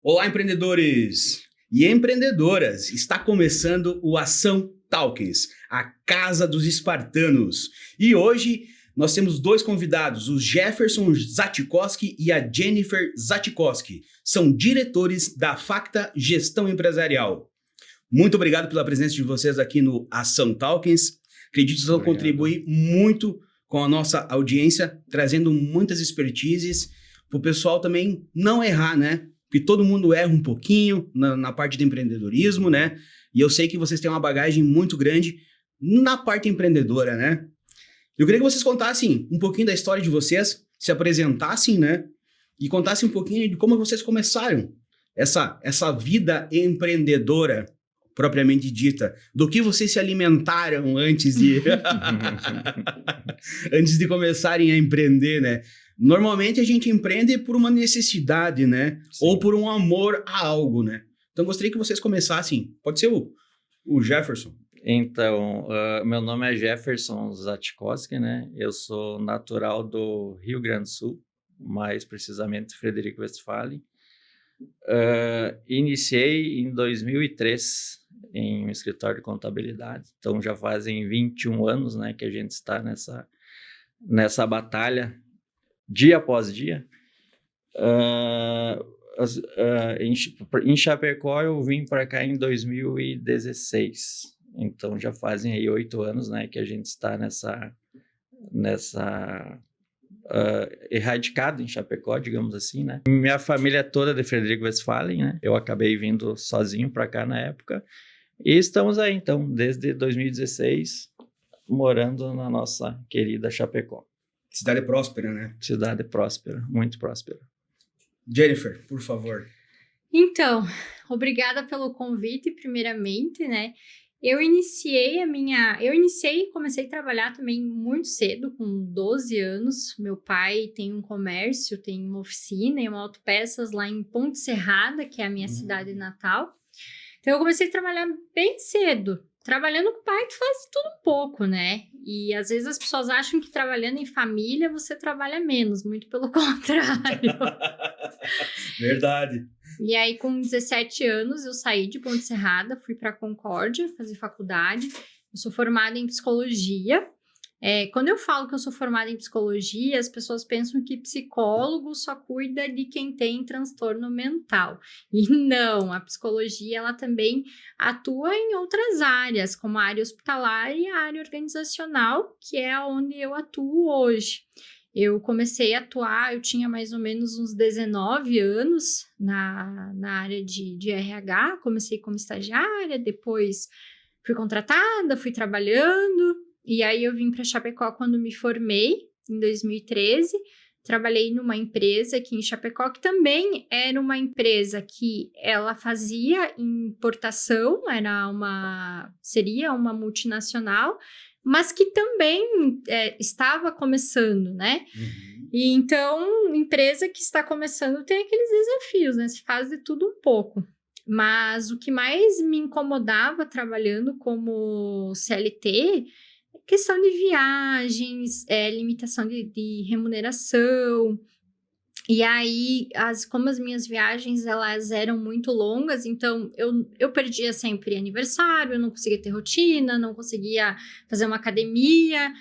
Olá, empreendedores e empreendedoras! Está começando o Ação Talkings, a casa dos espartanos. E hoje nós temos dois convidados, o Jefferson Zatkowski e a Jennifer Zatkowski. São diretores da Facta Gestão Empresarial. Muito obrigado pela presença de vocês aqui no Ação Talkings. Acredito que vão contribuir muito com a nossa audiência, trazendo muitas expertises para o pessoal também não errar, né? Porque todo mundo erra um pouquinho na parte de empreendedorismo, né? E eu sei que vocês têm uma bagagem muito grande na parte empreendedora, né? Eu queria que vocês contassem um pouquinho da história de vocês, se apresentassem, né? E contassem um pouquinho de como vocês começaram essa vida empreendedora, propriamente dita. Do que vocês se alimentaram antes de antes de começarem a empreender, né? Normalmente a gente empreende por uma necessidade, né? Sim. Ou por um amor a algo, né? Então gostaria que vocês começassem. Pode ser o Jefferson. Então, meu nome é Jefferson Zatkowski, né? Eu sou natural do Rio Grande do Sul, mais precisamente Frederico Westphalen. Iniciei em 2003 em um escritório de contabilidade. Então já fazem 21 anos, né, que a gente está nessa batalha dia após dia. Em Chapecó eu vim para cá em 2016, então já fazem aí 8 anos, né, que a gente está erradicado em Chapecó, digamos assim, né. Minha família é toda de Frederico Westphalen, né, eu acabei vindo sozinho para cá na época, e estamos aí então, desde 2016, morando na nossa querida Chapecó. Cidade próspera, né? Cidade próspera, muito próspera. Jennifer, por favor. Então, obrigada pelo convite, primeiramente, né? Eu iniciei e comecei a trabalhar também muito cedo, com 12 anos. Meu pai tem um comércio, tem uma oficina e uma autopeças lá em Ponte Serrada, que é a minha cidade natal. Então, eu comecei a trabalhar bem cedo. Trabalhando com o pai, tu faz tudo um pouco, né? E às vezes as pessoas acham que trabalhando em família você trabalha menos, muito pelo contrário. Verdade. E aí, com 17 anos, eu saí de Ponte Serrada, fui para Concórdia fazer faculdade. Eu sou formada em psicologia. Quando eu falo que eu sou formada em psicologia, as pessoas pensam que psicólogo só cuida de quem tem transtorno mental. E não, a psicologia ela também atua em outras áreas, como a área hospitalar e a área organizacional, que é onde eu atuo hoje. Eu comecei a atuar, eu tinha mais ou menos uns 19 anos na área de RH, comecei como estagiária, depois fui contratada, fui trabalhando. E aí eu vim para Chapecó quando me formei, em 2013. Trabalhei numa empresa aqui em Chapecó, que também era uma empresa que ela fazia importação, seria uma multinacional, mas que também estava começando, né? Uhum. E então, empresa que está começando tem aqueles desafios, né? Se faz de tudo um pouco. Mas o que mais me incomodava trabalhando como CLT... questão de viagens, limitação de remuneração. E aí, como as minhas viagens elas eram muito longas, então eu perdia sempre aniversário, eu não conseguia ter rotina, não conseguia fazer uma academia.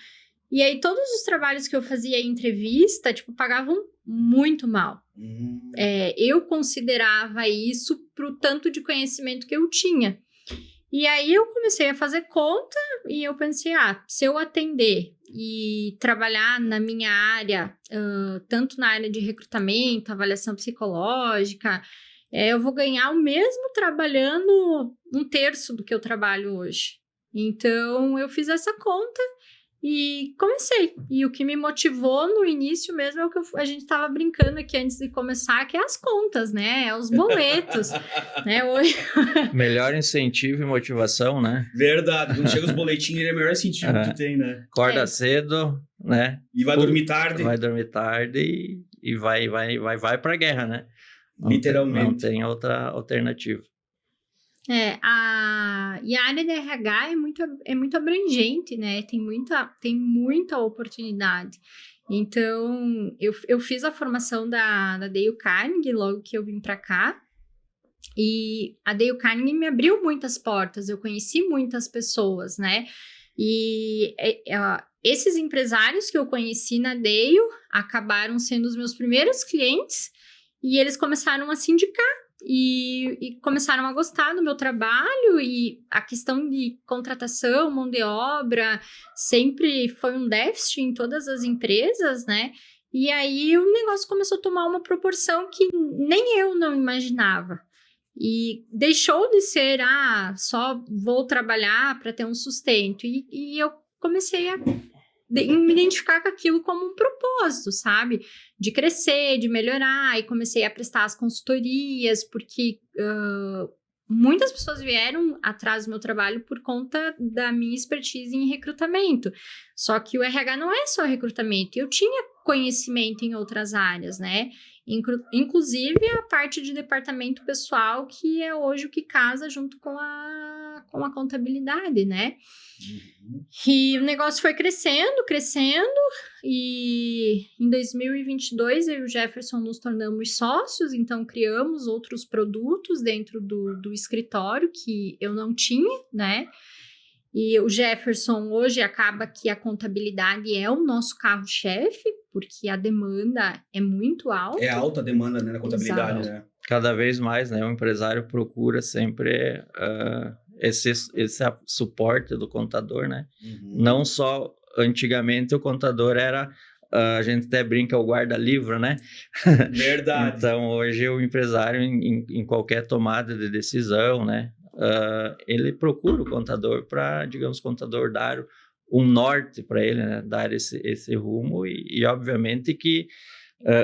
E aí, todos os trabalhos que eu fazia em entrevista, pagavam muito mal. Eu considerava isso pro tanto de conhecimento que eu tinha. E aí eu comecei a fazer conta e eu pensei, se eu atender e trabalhar na minha área, tanto na área de recrutamento, avaliação psicológica, eu vou ganhar o mesmo trabalhando 1/3 do que eu trabalho hoje. Então, eu fiz essa conta e comecei. E o que me motivou no início mesmo é o que a gente estava brincando aqui antes de começar, que é as contas, né? É os boletos, né? Hoje... Melhor incentivo e motivação, né? Verdade. Quando chega os boletins, é o melhor incentivo que tem, né? Acorda cedo, né? E vai dormir tarde. Vai dormir tarde e vai pra guerra, né? Literalmente. Não tem outra alternativa. E a área da RH é muito abrangente, né? Tem muita oportunidade. Então, eu fiz a formação da Dale Carnegie logo que eu vim para cá. E a Dale Carnegie me abriu muitas portas, eu conheci muitas pessoas, né? E esses empresários que eu conheci na Dale acabaram sendo os meus primeiros clientes e eles começaram a se indicar e começaram a gostar do meu trabalho, e a questão de contratação, mão de obra, sempre foi um déficit em todas as empresas, né? E aí o negócio começou a tomar uma proporção que nem eu não imaginava. E deixou de ser, só vou trabalhar para ter um sustento. E eu comecei a me identificar com aquilo como um propósito, sabe? De crescer, de melhorar. E comecei a prestar as consultorias, porque muitas pessoas vieram atrás do meu trabalho por conta da minha expertise em recrutamento. Só que o RH não é só recrutamento. Eu tinha conhecimento em outras áreas, né? Inclusive a parte de departamento pessoal, que é hoje o que casa junto com a contabilidade, né? Uhum. E o negócio foi crescendo, e em 2022 eu e o Jefferson nos tornamos sócios, então criamos outros produtos dentro do escritório que eu não tinha, né? E o Jefferson hoje acaba que a contabilidade é o nosso carro-chefe, porque a demanda é muito alta. É alta a demanda, né, na contabilidade, Exato. né? Cada vez mais, né, o empresário procura sempre esse suporte do contador, né? Uhum. Não só antigamente o contador era, a gente até brinca, o guarda-livro, né? Verdade. Então hoje o empresário em qualquer tomada de decisão, né? Ele procura o contador para, digamos, o contador dar um norte para ele, né? Dar esse rumo e obviamente que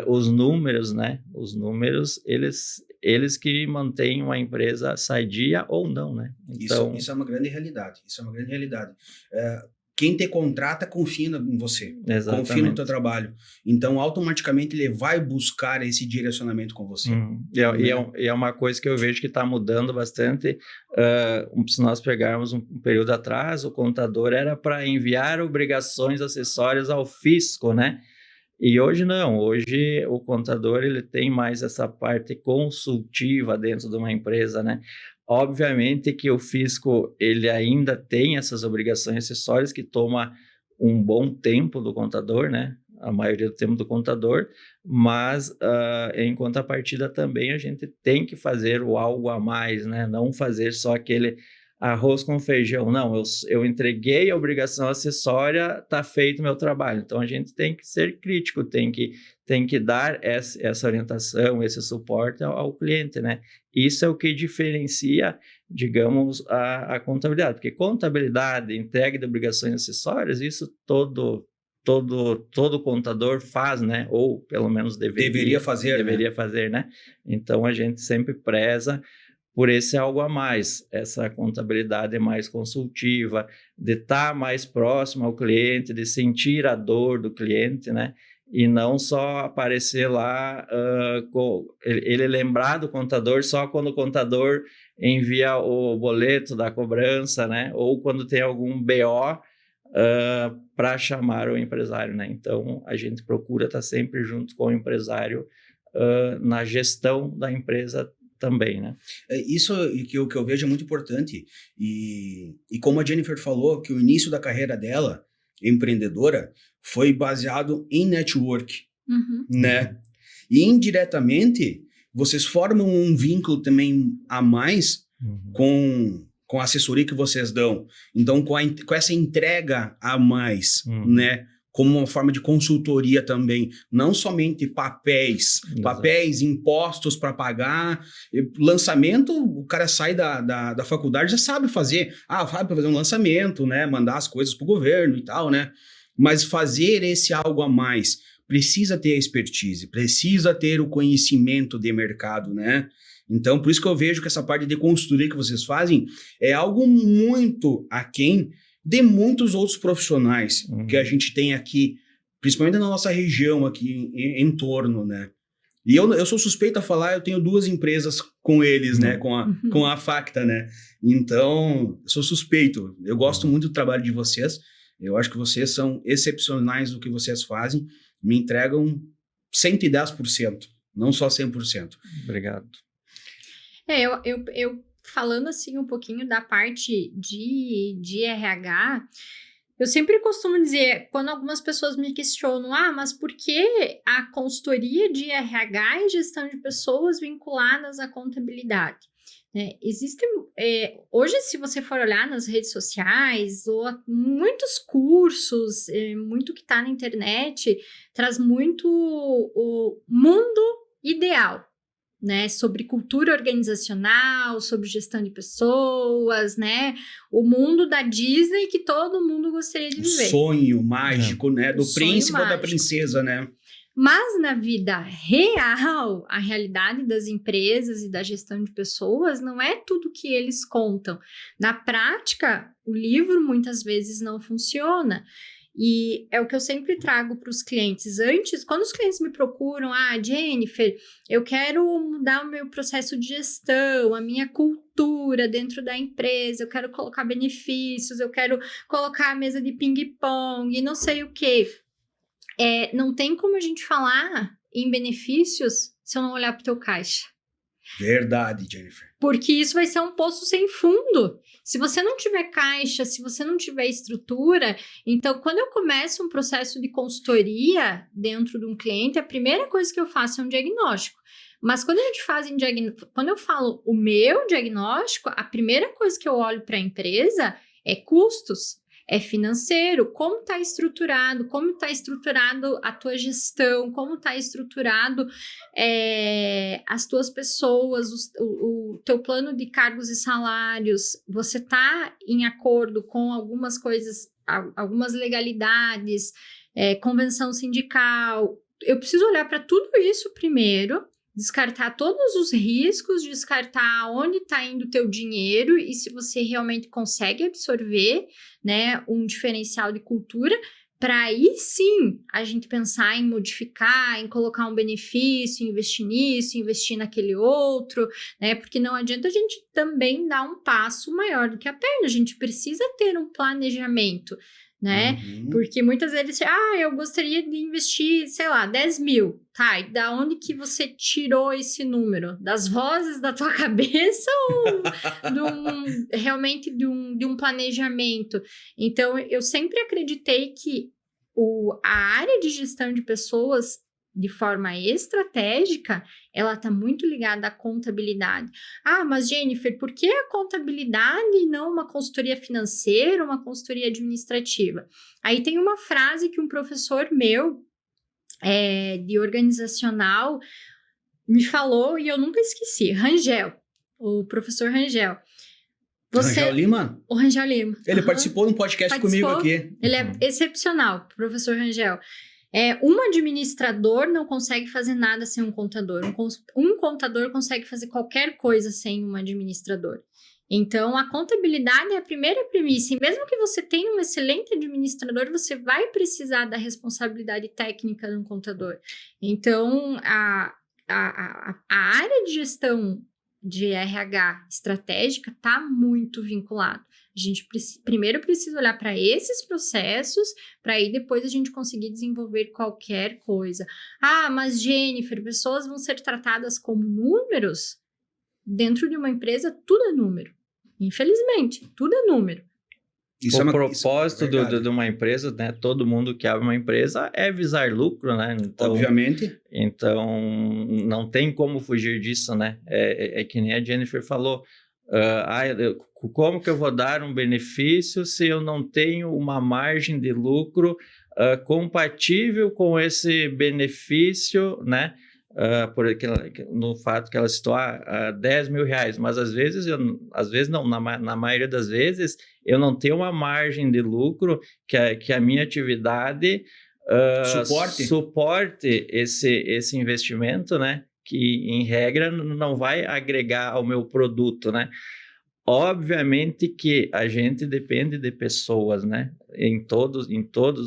os números, né? Os números, eles que mantêm uma empresa sadia ou não, né? Então, isso é uma grande realidade. Quem te contrata confia em você, exatamente. Confia no teu trabalho. Então, automaticamente, ele vai buscar esse direcionamento com você. E é uma coisa que eu vejo que está mudando bastante. Se nós pegarmos um período atrás, o contador era para enviar obrigações acessórias ao fisco, né? E hoje não. Hoje o contador ele tem mais essa parte consultiva dentro de uma empresa, né? Obviamente que o fisco ele ainda tem essas obrigações acessórias que toma um bom tempo do contador, né? A maioria do tempo do contador, mas em contrapartida também a gente tem que fazer o algo a mais, né? Não fazer só aquele arroz com feijão. Não, eu entreguei a obrigação acessória, tá feito o meu trabalho. Então a gente tem que ser crítico, tem que dar essa orientação, esse suporte ao cliente, né? Isso é o que diferencia, digamos, a contabilidade. Porque contabilidade, entrega de obrigações acessórias, isso todo contador faz, né? Ou pelo menos deveria fazer, né? Então a gente sempre preza por esse algo a mais, essa contabilidade mais consultiva, de estar mais próximo ao cliente, de sentir a dor do cliente, né? E não só aparecer lá, ele lembrar do contador só quando o contador envia o boleto da cobrança, né? Ou quando tem algum BO para chamar o empresário, né? Então, a gente procura estar sempre junto com o empresário na gestão da empresa também, né? Isso que eu vejo é muito importante. E como a Jennifer falou, que o início da carreira dela, empreendedora, foi baseado em network, né? E indiretamente, vocês formam um vínculo também a mais com a assessoria que vocês dão. Então, com essa entrega a mais, né? Como uma forma de consultoria também, não somente papéis, impostos para pagar, lançamento, o cara sai da faculdade, já sabe fazer, sabe fazer um lançamento, né, mandar as coisas para o governo e tal, né, mas fazer esse algo a mais, precisa ter a expertise, precisa ter o conhecimento de mercado, né, então por isso que eu vejo que essa parte de consultoria que vocês fazem é algo muito aquém de muitos outros profissionais que a gente tem aqui, principalmente na nossa região aqui em torno, né? E eu sou suspeito a falar, eu tenho 2 empresas com eles, né? Com a Facta, né? Então, eu sou suspeito. Eu gosto muito do trabalho de vocês. Eu acho que vocês são excepcionais no que vocês fazem. Me entregam 110%, não só 100%. Obrigado. Eu falando assim um pouquinho da parte de RH, eu sempre costumo dizer, quando algumas pessoas me questionam, mas por que a consultoria de RH e gestão de pessoas vinculadas à contabilidade? Hoje, se você for olhar nas redes sociais, ou muitos cursos, muito que está na internet, traz muito o mundo ideal, né, sobre cultura organizacional, sobre gestão de pessoas, né, o mundo da Disney que todo mundo gostaria de viver. O sonho mágico, né, do príncipe ou da princesa, né? Mas na vida real, a realidade das empresas e da gestão de pessoas não é tudo que eles contam. Na prática, o livro muitas vezes não funciona. E é o que eu sempre trago para os clientes. Antes, quando os clientes me procuram, Jennifer, eu quero mudar o meu processo de gestão, a minha cultura dentro da empresa, eu quero colocar benefícios, eu quero colocar a mesa de ping-pong e não sei o quê. Não tem como a gente falar em benefícios se eu não olhar para o teu caixa. Verdade, Jennifer. Porque isso vai ser um poço sem fundo. Se você não tiver caixa, se você não tiver estrutura, então quando eu começo um processo de consultoria dentro de um cliente, a primeira coisa que eu faço é um diagnóstico. Mas quando a gente faz quando eu falo o meu diagnóstico, a primeira coisa que eu olho para a empresa é custos. É financeiro, como está estruturado a tua gestão, como está estruturado as tuas pessoas, o teu plano de cargos e salários, você está em acordo com algumas coisas, algumas legalidades, convenção sindical. Eu preciso olhar para tudo isso primeiro, descartar todos os riscos, descartar onde está indo o teu dinheiro e se você realmente consegue absorver, né, um diferencial de cultura, para aí sim a gente pensar em modificar, em colocar um benefício, investir nisso, investir naquele outro, né, porque não adianta a gente também dar um passo maior do que a perna, a gente precisa ter um planejamento, né? Porque muitas vezes, eu gostaria de investir, sei lá, 10 mil, tá? E da onde que você tirou esse número? Das vozes da tua cabeça ou realmente de um planejamento? Então, eu sempre acreditei que a área de gestão de pessoas, de forma estratégica, ela está muito ligada à contabilidade. Mas Jennifer, por que a contabilidade e não uma consultoria financeira, uma consultoria administrativa? Aí tem uma frase que um professor meu, de organizacional, me falou e eu nunca esqueci. Rangel, o professor Rangel. Rangel Lima? O Rangel Lima. Ele participou de um podcast comigo aqui. Ele é excepcional, professor Rangel. Um administrador não consegue fazer nada sem um contador. Um contador consegue fazer qualquer coisa sem um administrador. Então, a contabilidade é a primeira premissa. E mesmo que você tenha um excelente administrador, você vai precisar da responsabilidade técnica de um contador. Então, a área de gestão de RH estratégica está muito vinculado. A gente primeiro precisa olhar para esses processos, para aí depois a gente conseguir desenvolver qualquer coisa. Mas Jennifer, pessoas vão ser tratadas como números? Dentro de uma empresa, tudo é número. Infelizmente, tudo é número. O propósito de uma empresa, né? Todo mundo que abre uma empresa é visar lucro, né? Então, obviamente. Então, não tem como fugir disso, né? É que nem a Jennifer falou. Como que eu vou dar um benefício se eu não tenho uma margem de lucro compatível com esse benefício, né? No fato que ela citou 10 mil reais, mas às vezes na maioria das vezes eu não tenho uma margem de lucro que a minha atividade suporte esse investimento, né? Que em regra não vai agregar ao meu produto, né? Obviamente que a gente depende de pessoas, né? Em todos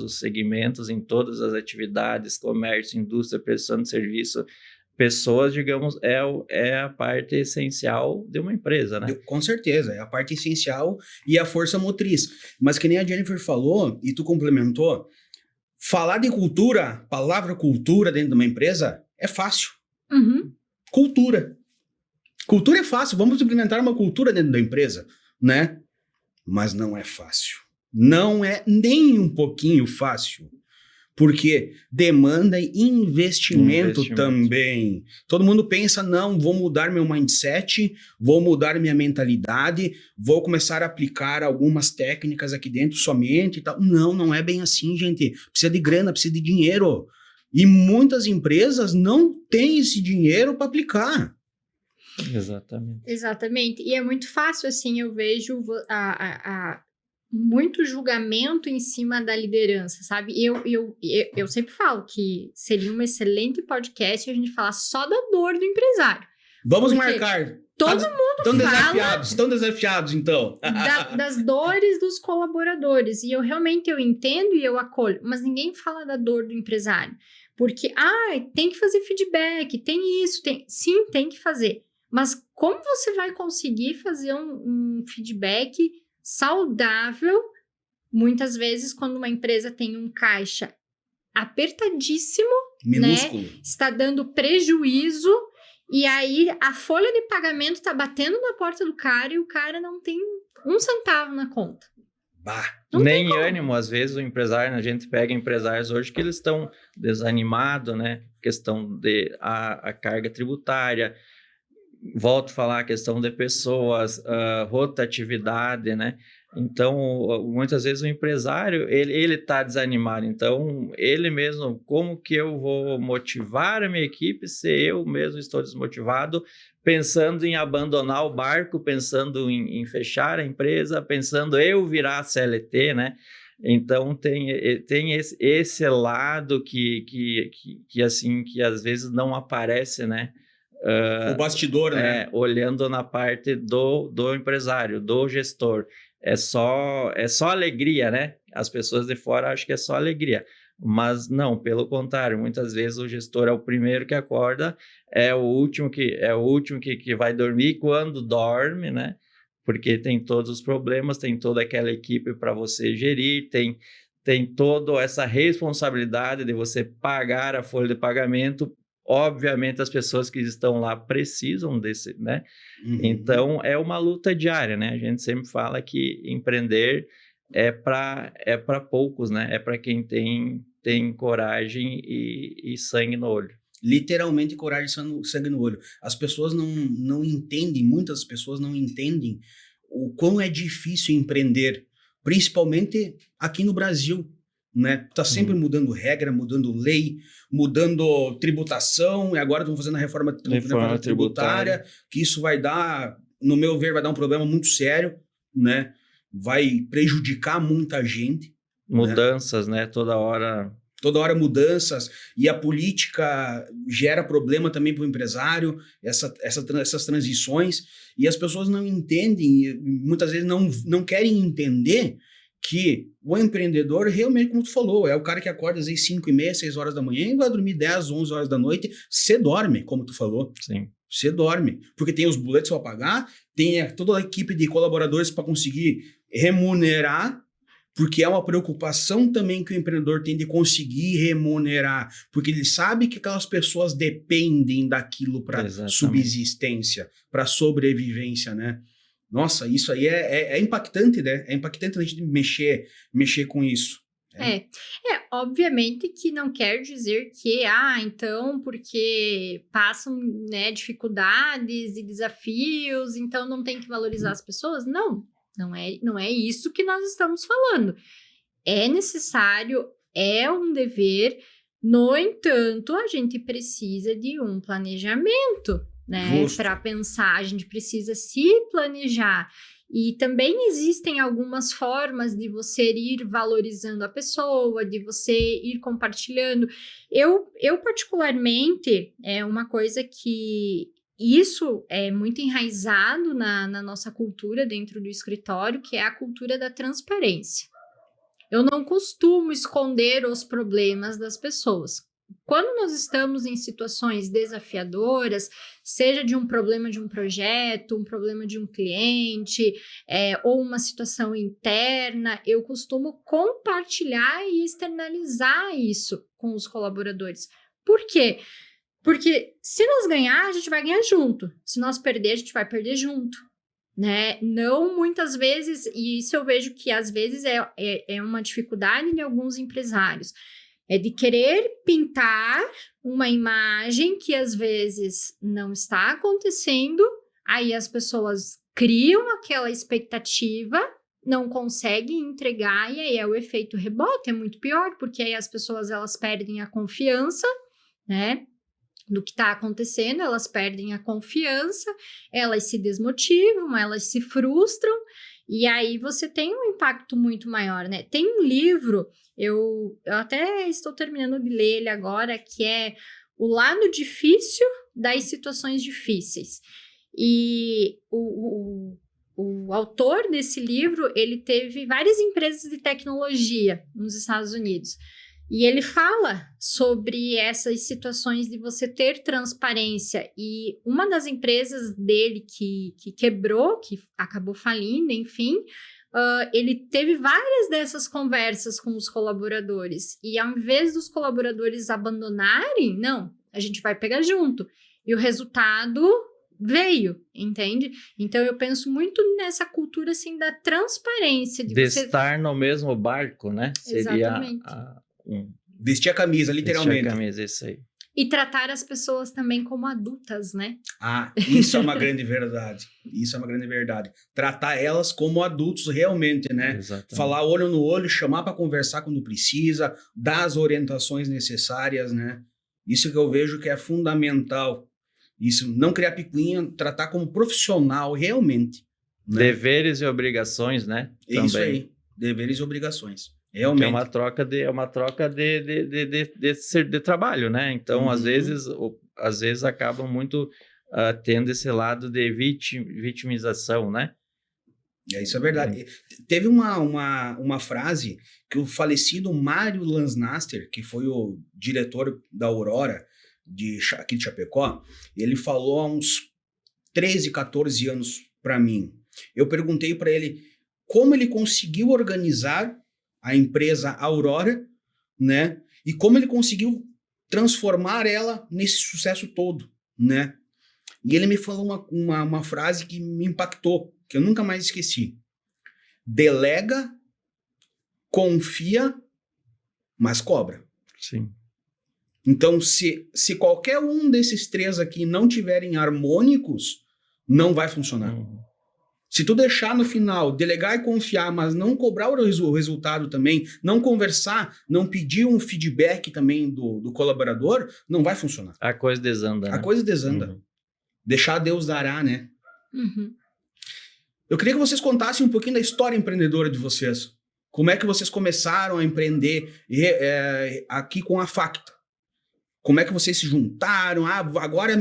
os segmentos, em todas as atividades, comércio, indústria, prestação de serviço, pessoas, digamos, é a parte essencial de uma empresa, né? Com certeza, é a parte essencial e a força motriz. Mas que nem a Jennifer falou, e tu complementou, falar de cultura, palavra cultura dentro de uma empresa, é fácil. Uhum. Cultura. Cultura é fácil, vamos implementar uma cultura dentro da empresa, né? Mas não é fácil. Não é nem um pouquinho fácil. Porque demanda investimento também. Todo mundo pensa, não, vou mudar meu mindset, vou mudar minha mentalidade, vou começar a aplicar algumas técnicas aqui dentro somente e tal. Não, não é bem assim, gente. Precisa de grana, precisa de dinheiro. E muitas empresas não têm esse dinheiro para aplicar. Exatamente. E é muito fácil, assim, eu vejo muito julgamento em cima da liderança, sabe? Eu sempre falo que seria um excelente podcast a gente falar só da dor do empresário. Vamos marcar. Todo mundo fala... Estão desafiados, então. Das dores dos colaboradores. E eu entendo e eu acolho. Mas ninguém fala da dor do empresário. Porque, tem que fazer feedback, tem isso, sim, tem que fazer. Mas como você vai conseguir fazer um feedback saudável, muitas vezes, quando uma empresa tem um caixa apertadíssimo, minúsculo, né? Está dando prejuízo, e aí a folha de pagamento está batendo na porta do cara e o cara não tem um centavo na conta. Nem ânimo, às vezes o empresário, a gente pega empresários hoje que eles estão desanimados, né? Questão de a carga tributária, volto a falar a questão de pessoas, rotatividade, né? Então, muitas vezes o empresário, ele está desanimado. Então, ele mesmo, como que eu vou motivar a minha equipe se eu mesmo estou desmotivado, pensando em abandonar o barco, pensando em fechar a empresa, pensando eu virar CLT, né? Então, tem esse lado que assim, que às vezes não aparece, né? O bastidor, né? Olhando na parte do empresário, do gestor. É só alegria, né? As pessoas de fora acham que é só alegria. Mas não, pelo contrário, muitas vezes o gestor é o primeiro que acorda, é o último que vai dormir quando dorme, né? Porque tem todos os problemas, tem toda aquela equipe para você gerir, tem toda essa responsabilidade de você pagar a folha de pagamento. Obviamente, as pessoas que estão lá precisam desse, né? Uhum. Então, é uma luta diária, né? A gente sempre fala que empreender é para poucos, né? É para quem tem coragem e sangue no olho. Literalmente, coragem e sangue no olho. As pessoas não entendem, muitas pessoas não entendem o quão é difícil empreender, principalmente aqui no Brasil. Né? Tá sempre mudando regra, mudando lei, mudando tributação, e agora estão fazendo a reforma tributária, que isso vai dar, no meu ver, vai dar um problema muito sério, né? Vai prejudicar muita gente. Mudanças, né? Toda hora mudanças, e a política gera problema também para o empresário, essas transições, e as pessoas não entendem, muitas vezes não querem entender que o empreendedor, realmente, como tu falou, é o cara que acorda às vezes 5h30, 6 horas da manhã e vai dormir 10, 11 horas da noite. Você dorme, como tu falou. Sim. Você dorme. Porque tem os boletos para pagar, tem toda a equipe de colaboradores para conseguir remunerar, porque é uma preocupação também que o empreendedor tem de conseguir remunerar, porque ele sabe que aquelas pessoas dependem daquilo para subsistência, para sobrevivência, né? Nossa, isso aí é impactante, né? É impactante a gente mexer com isso. Obviamente que não quer dizer que, então, porque passam, né, dificuldades e desafios, então não tem que valorizar as pessoas. Não é isso que nós estamos falando. É necessário, é um dever, no entanto, a gente precisa de um planejamento, né, para pensar, a gente precisa se planejar. E também existem algumas formas de você ir valorizando a pessoa, de você ir compartilhando. Eu particularmente, é uma coisa que isso é muito enraizado na nossa cultura dentro do escritório, que é a cultura da transparência. Eu não costumo esconder os problemas das pessoas. Quando nós estamos em situações desafiadoras, seja de um problema de um projeto, um problema de um cliente, ou uma situação interna, eu costumo compartilhar e externalizar isso com os colaboradores. Por quê? Porque se nós ganhar, a gente vai ganhar junto. Se nós perder, a gente vai perder junto, né? Não muitas vezes, e isso eu vejo que às vezes é uma dificuldade de alguns empresários, é de querer pintar uma imagem que às vezes não está acontecendo, aí as pessoas criam aquela expectativa, não conseguem entregar, e aí é o efeito rebote, é muito pior, porque aí as pessoas elas perdem a confiança, né? Do que está acontecendo, elas perdem a confiança, elas se desmotivam, elas se frustram, e aí você tem um impacto muito maior, né? Tem um livro, eu até estou terminando de ler ele agora, que é O Lado Difícil das Situações Difíceis. E o autor desse livro, ele teve várias empresas de tecnologia nos Estados Unidos. E ele fala sobre essas situações de você ter transparência. E uma das empresas dele que quebrou, que acabou falindo, enfim, ele teve várias dessas conversas com os colaboradores. E ao invés dos colaboradores abandonarem, não, a gente vai pegar junto. E o resultado veio, entende? Então eu penso muito nessa cultura assim da transparência. De estar no mesmo barco, né? Exatamente. Vestir a camisa, literalmente. Vestir a camisa, isso aí. E tratar as pessoas também como adultas, né? Ah, isso é uma grande verdade. Isso é uma grande verdade. Tratar elas como adultos realmente, né? Exatamente. Falar olho no olho, chamar para conversar quando precisa, dar as orientações necessárias, né? Isso que eu vejo que é fundamental. Isso, não criar picuinha, tratar como profissional realmente. Né? Deveres e obrigações, né? Isso também. aí, deveres e obrigações. Realmente. Que é uma troca de trabalho, né? Então, às vezes acabam muito tendo esse lado de vitimização, né? Isso é verdade. Teve uma frase que o falecido Mário Lansnaster, que foi o diretor da Aurora, aqui de Chapecó, ele falou há uns 13, 14 anos para mim. Eu perguntei para ele como ele conseguiu organizar a empresa Aurora, né? E como ele conseguiu transformar ela nesse sucesso todo, né? E ele me falou uma frase que me impactou, que eu nunca mais esqueci. Delega, confia, mas cobra. Sim. Então, se qualquer um desses três aqui não tiverem harmônicos, não vai funcionar. Se tu deixar no final, delegar e confiar, mas não cobrar o resultado também, não conversar, não pedir um feedback também do colaborador, não vai funcionar. A coisa desanda, né? A coisa desanda. Deixar Deus dará, né? Eu queria que vocês contassem um pouquinho da história empreendedora de vocês. Como é que vocês começaram a empreender aqui com a Facta? Como é que vocês se juntaram? Agora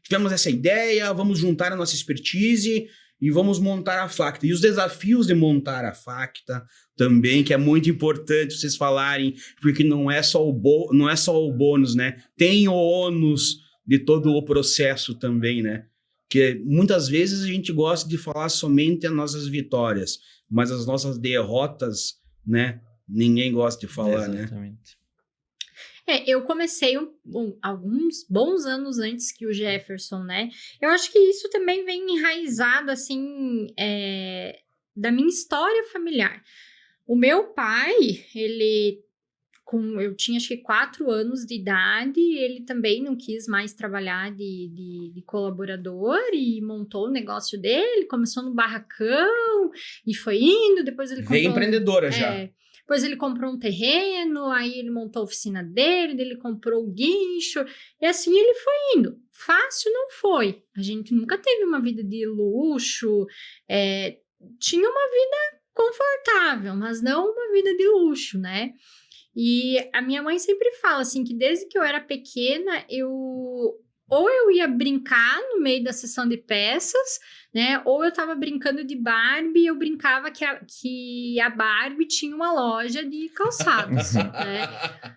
tivemos essa ideia, vamos juntar a nossa expertise e vamos montar a Facta. E os desafios de montar a Facta também, que é muito importante vocês falarem, porque não é só o bônus, né? Tem o ônus de todo o processo também, né? Que muitas vezes a gente gosta de falar somente as nossas vitórias, mas as nossas derrotas, né? Ninguém gosta de falar, Exatamente. né? Eu comecei alguns bons anos antes que o Jefferson, né? Eu acho que isso também vem enraizado, assim, da minha história familiar. O meu pai, eu tinha acho que 4 anos de idade, ele também não quis mais trabalhar de colaborador e montou o negócio dele, começou no barracão e foi indo, depois ele comprou... Veio empreendedora já. Depois ele comprou um terreno, aí ele montou a oficina dele, ele comprou o guincho, e assim ele foi indo. Fácil não foi. A gente nunca teve uma vida de luxo, tinha uma vida confortável, mas não uma vida de luxo, né? E a minha mãe sempre fala, assim, que desde que eu era pequena, ou eu ia brincar no meio da sessão de peças, né? Ou eu tava brincando de Barbie e eu brincava que a Barbie tinha uma loja de calçados, né?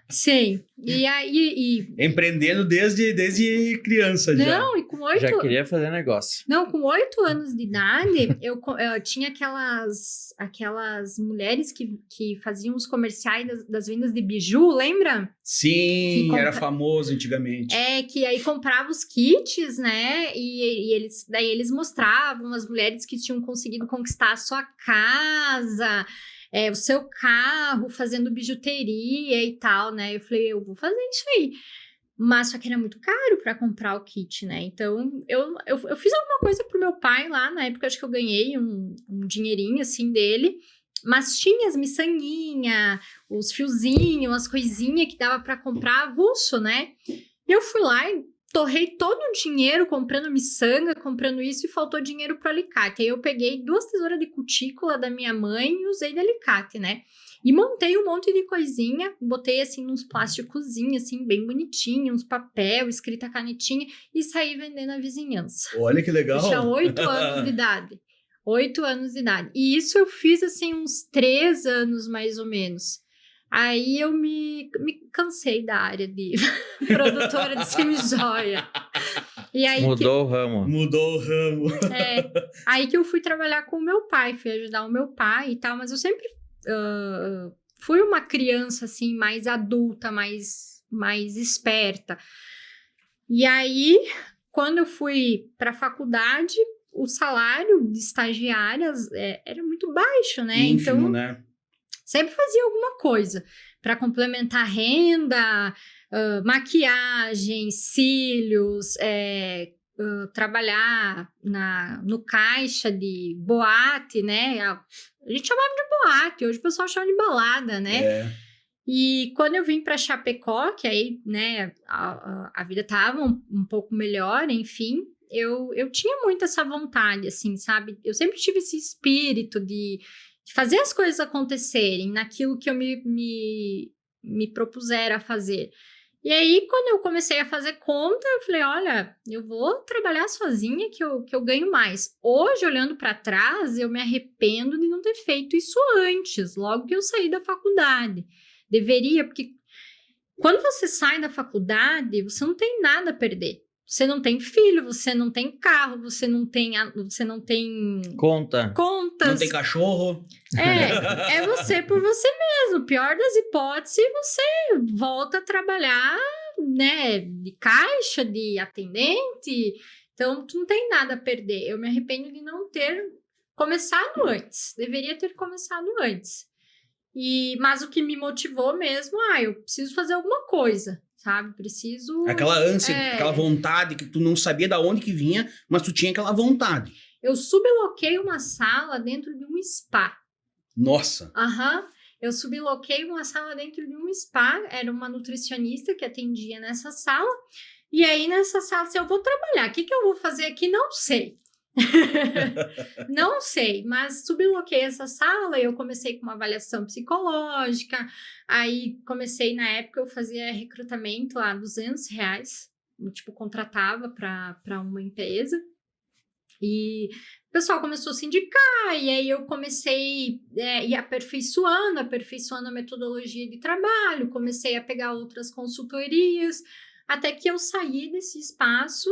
Sim. E aí... Empreendendo desde criança já. Não, e com 8... Já queria fazer negócio. Não, com 8 anos de idade, eu tinha aquelas mulheres que faziam os comerciais das vendas de biju, lembra? Sim, era famoso antigamente. Que aí comprava os kits, né? E daí eles mostravam as mulheres que tinham conseguido conquistar a sua casa, o seu carro, fazendo bijuteria e tal, né? Eu falei, eu vou fazer isso aí. Mas só que era muito caro para comprar o kit, né? Então, eu fiz alguma coisa pro meu pai lá, na época acho que eu ganhei um dinheirinho, assim, dele. Mas tinha as miçanguinhas, os fiozinhos, as coisinhas que dava para comprar avulso, né? E eu fui lá e torrei todo o dinheiro comprando miçanga, comprando isso, e faltou dinheiro pro alicate. Aí eu peguei 2 tesouras de cutícula da minha mãe e usei de alicate, né? E montei um monte de coisinha, botei assim uns plásticozinhos, assim, bem bonitinho, uns papel, escrita canetinha, e saí vendendo na vizinhança. Olha que legal! Eu tinha 8 anos de idade. 8 anos de idade. E isso eu fiz, assim, uns 3 anos, mais ou menos. Aí eu me cansei da área de produtora de semijoia. E aí Mudou o ramo. Mudou o ramo. Aí que eu fui trabalhar com o meu pai, fui ajudar o meu pai e tal, mas eu sempre fui uma criança, assim, mais adulta, mais esperta. E aí, quando eu fui para a faculdade, o salário de estagiárias era muito baixo, né? Ínfimo, então, né? Sempre fazia alguma coisa para complementar a renda, maquiagem, cílios, trabalhar no caixa de boate, né? A gente chamava de boate, hoje o pessoal chama de balada, né? E quando eu vim para Chapecó, que aí, né, a vida tava um pouco melhor, enfim, eu tinha muito essa vontade, assim, sabe? Eu sempre tive esse espírito de fazer as coisas acontecerem naquilo que eu me propuseram a fazer. E aí, quando eu comecei a fazer conta, eu falei, olha, eu vou trabalhar sozinha que eu ganho mais. Hoje, olhando para trás, eu me arrependo de não ter feito isso antes, logo que eu saí da faculdade. Deveria, porque quando você sai da faculdade, você não tem nada a perder. Você não tem filho, você não tem carro, você não tem contas. Não tem cachorro. É você por você mesmo. Pior das hipóteses, você volta a trabalhar, né, de caixa, de atendente. Então, tu não tem nada a perder. Eu me arrependo de não ter começado antes. Deveria ter começado antes. Mas o que me motivou mesmo, eu preciso fazer alguma coisa. Sabe? Preciso... Aquela ânsia, aquela vontade que tu não sabia de onde que vinha, mas tu tinha aquela vontade. Eu subloquei uma sala dentro de um spa. Nossa! Eu subloquei uma sala dentro de um spa. Era uma nutricionista que atendia nessa sala. E aí, nessa sala, assim, eu vou trabalhar. O que eu vou fazer aqui? Não sei. Não sei, mas subloquei essa sala e eu comecei com uma avaliação psicológica. Aí comecei, na época, eu fazia recrutamento a R$200, eu, tipo, contratava para uma empresa. E o pessoal começou a se indicar, e aí eu comecei a ir aperfeiçoando a metodologia de trabalho, comecei a pegar outras consultorias, até que eu saí desse espaço.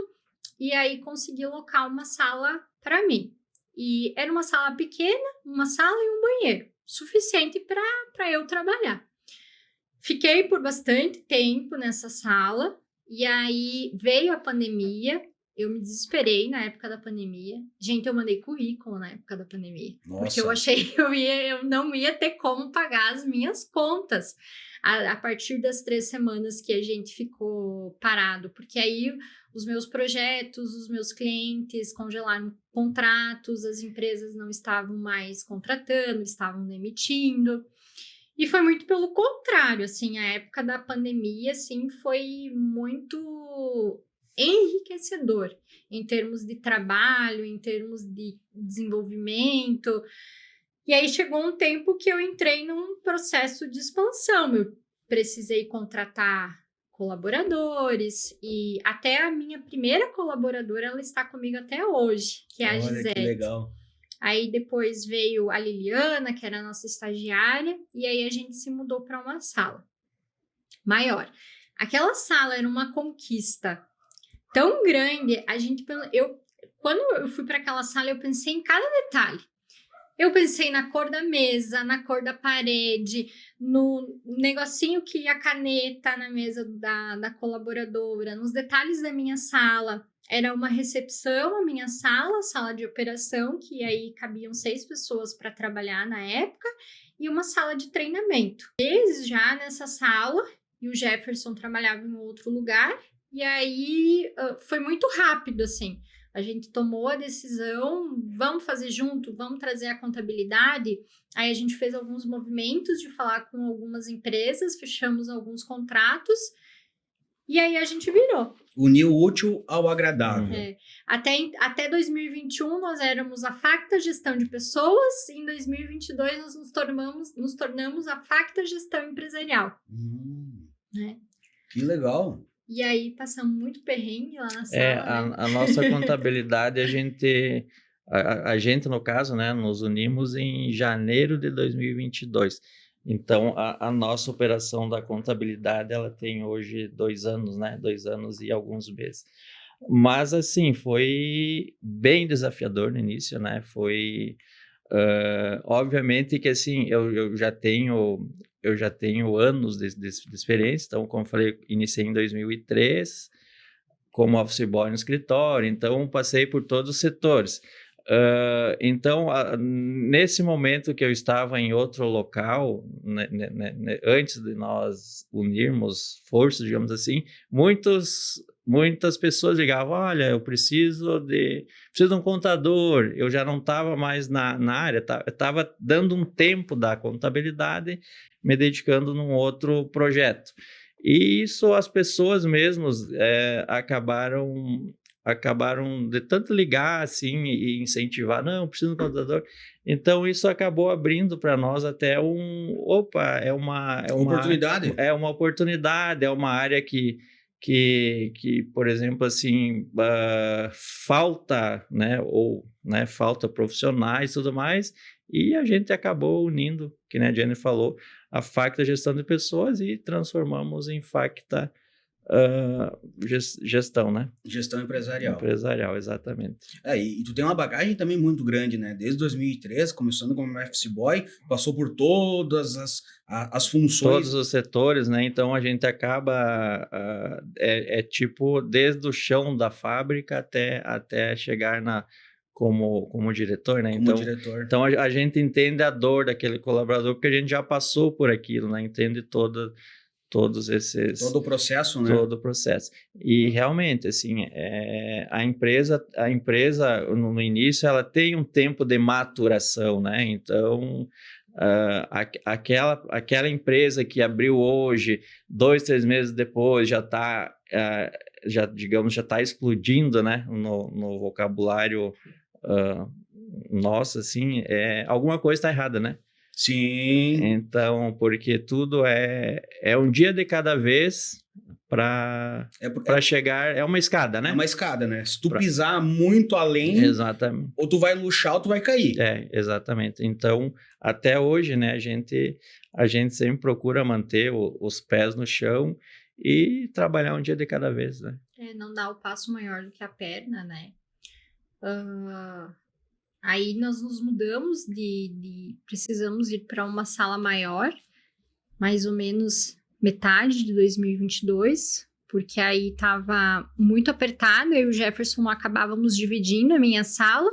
E aí consegui locar uma sala para mim. E era uma sala pequena, uma sala e um banheiro, suficiente para eu trabalhar. Fiquei por bastante tempo nessa sala, e aí veio a pandemia, eu me desesperei na época da pandemia. Gente, eu mandei currículo na época da pandemia. Nossa. Porque eu achei que eu não ia ter como pagar as minhas contas a partir das 3 semanas que a gente ficou parado. Porque aí os meus projetos, os meus clientes congelaram contratos, as empresas não estavam mais contratando, estavam demitindo. E foi muito pelo contrário, assim, a época da pandemia, assim, foi muito enriquecedor em termos de trabalho, em termos de desenvolvimento. E aí chegou um tempo que eu entrei num processo de expansão. Eu precisei contratar colaboradores e até a minha primeira colaboradora, ela está comigo até hoje, que é a Gisele. Olha que legal. Aí depois veio a Liliana, que era a nossa estagiária, e aí a gente se mudou para uma sala maior. Aquela sala era uma conquista tão grande, quando eu fui para aquela sala, eu pensei em cada detalhe. Eu pensei na cor da mesa, na cor da parede, no negocinho que ia a caneta na mesa da colaboradora, nos detalhes da minha sala. Era uma recepção, a minha sala de operação, que aí cabiam 6 pessoas para trabalhar na época, e uma sala de treinamento. Eles já nessa sala, e o Jefferson trabalhava em outro lugar, e aí foi muito rápido, assim. A gente tomou a decisão, vamos fazer junto, vamos trazer a contabilidade. Aí a gente fez alguns movimentos de falar com algumas empresas, fechamos alguns contratos, e aí a gente virou. Uniu o útil ao agradável. Até 2021 nós éramos a Facta Gestão de Pessoas, e em 2022 nós nos tornamos a Facta Gestão Empresarial. Que legal. E aí passamos muito perrengue lá na sala. A nossa contabilidade, a gente, no caso, né, nos unimos em janeiro de 2022. Então, a nossa operação da contabilidade, ela tem hoje 2 anos, né? 2 anos e alguns meses. Mas, assim, foi bem desafiador no início, né? Foi, obviamente que, assim, eu já tenho anos de experiência. Então, como eu falei, iniciei em 2003 como office boy no escritório. Então, passei por todos os setores. Então, nesse momento que eu estava em outro local, né, antes de nós unirmos forças, digamos assim, muitas pessoas ligavam, olha, eu preciso de um contador. Eu já não estava mais na área, eu estava dando um tempo da contabilidade, me dedicando num outro projeto. E isso as pessoas mesmos acabaram de tanto ligar assim e incentivar, não, preciso de um contador. Então isso acabou abrindo para nós até é uma oportunidade. É uma oportunidade, é uma área que por exemplo, assim, falta, né, falta profissionais e tudo mais, e a gente acabou unindo, que nem a Jenny falou, a Facta Gestão de Pessoas e transformamos em Facta gestão, né? Gestão empresarial. Empresarial, exatamente. E tu tem uma bagagem também muito grande, né? Desde 2003, começando como office boy, passou por todas as funções. Todos os setores, né? Então, a gente acaba, tipo, desde o chão da fábrica até chegar como diretor, né? Então, a gente entende a dor daquele colaborador, porque a gente já passou por aquilo, né? Entende todos esses... Todo o processo, né? Todo o processo. E realmente, assim, a empresa no início, ela tem um tempo de maturação, né? Então, aquela empresa que abriu hoje, 2, 3 meses depois, já está explodindo, né? No vocabulário nosso, assim, alguma coisa está errada, né? Sim. Então, porque tudo é um dia de cada vez para chegar... É uma escada, né? É uma escada, né? Se tu pisar muito além... Exatamente. Ou tu vai luxar ou tu vai cair. Exatamente. Então, até hoje, né? A gente sempre procura manter os pés no chão e trabalhar um dia de cada vez, né? Não dá o passo maior do que a perna, né? Aí nós nos mudamos precisamos ir para uma sala maior, mais ou menos metade de 2022, porque aí estava muito apertado, eu e o Jefferson acabávamos dividindo a minha sala,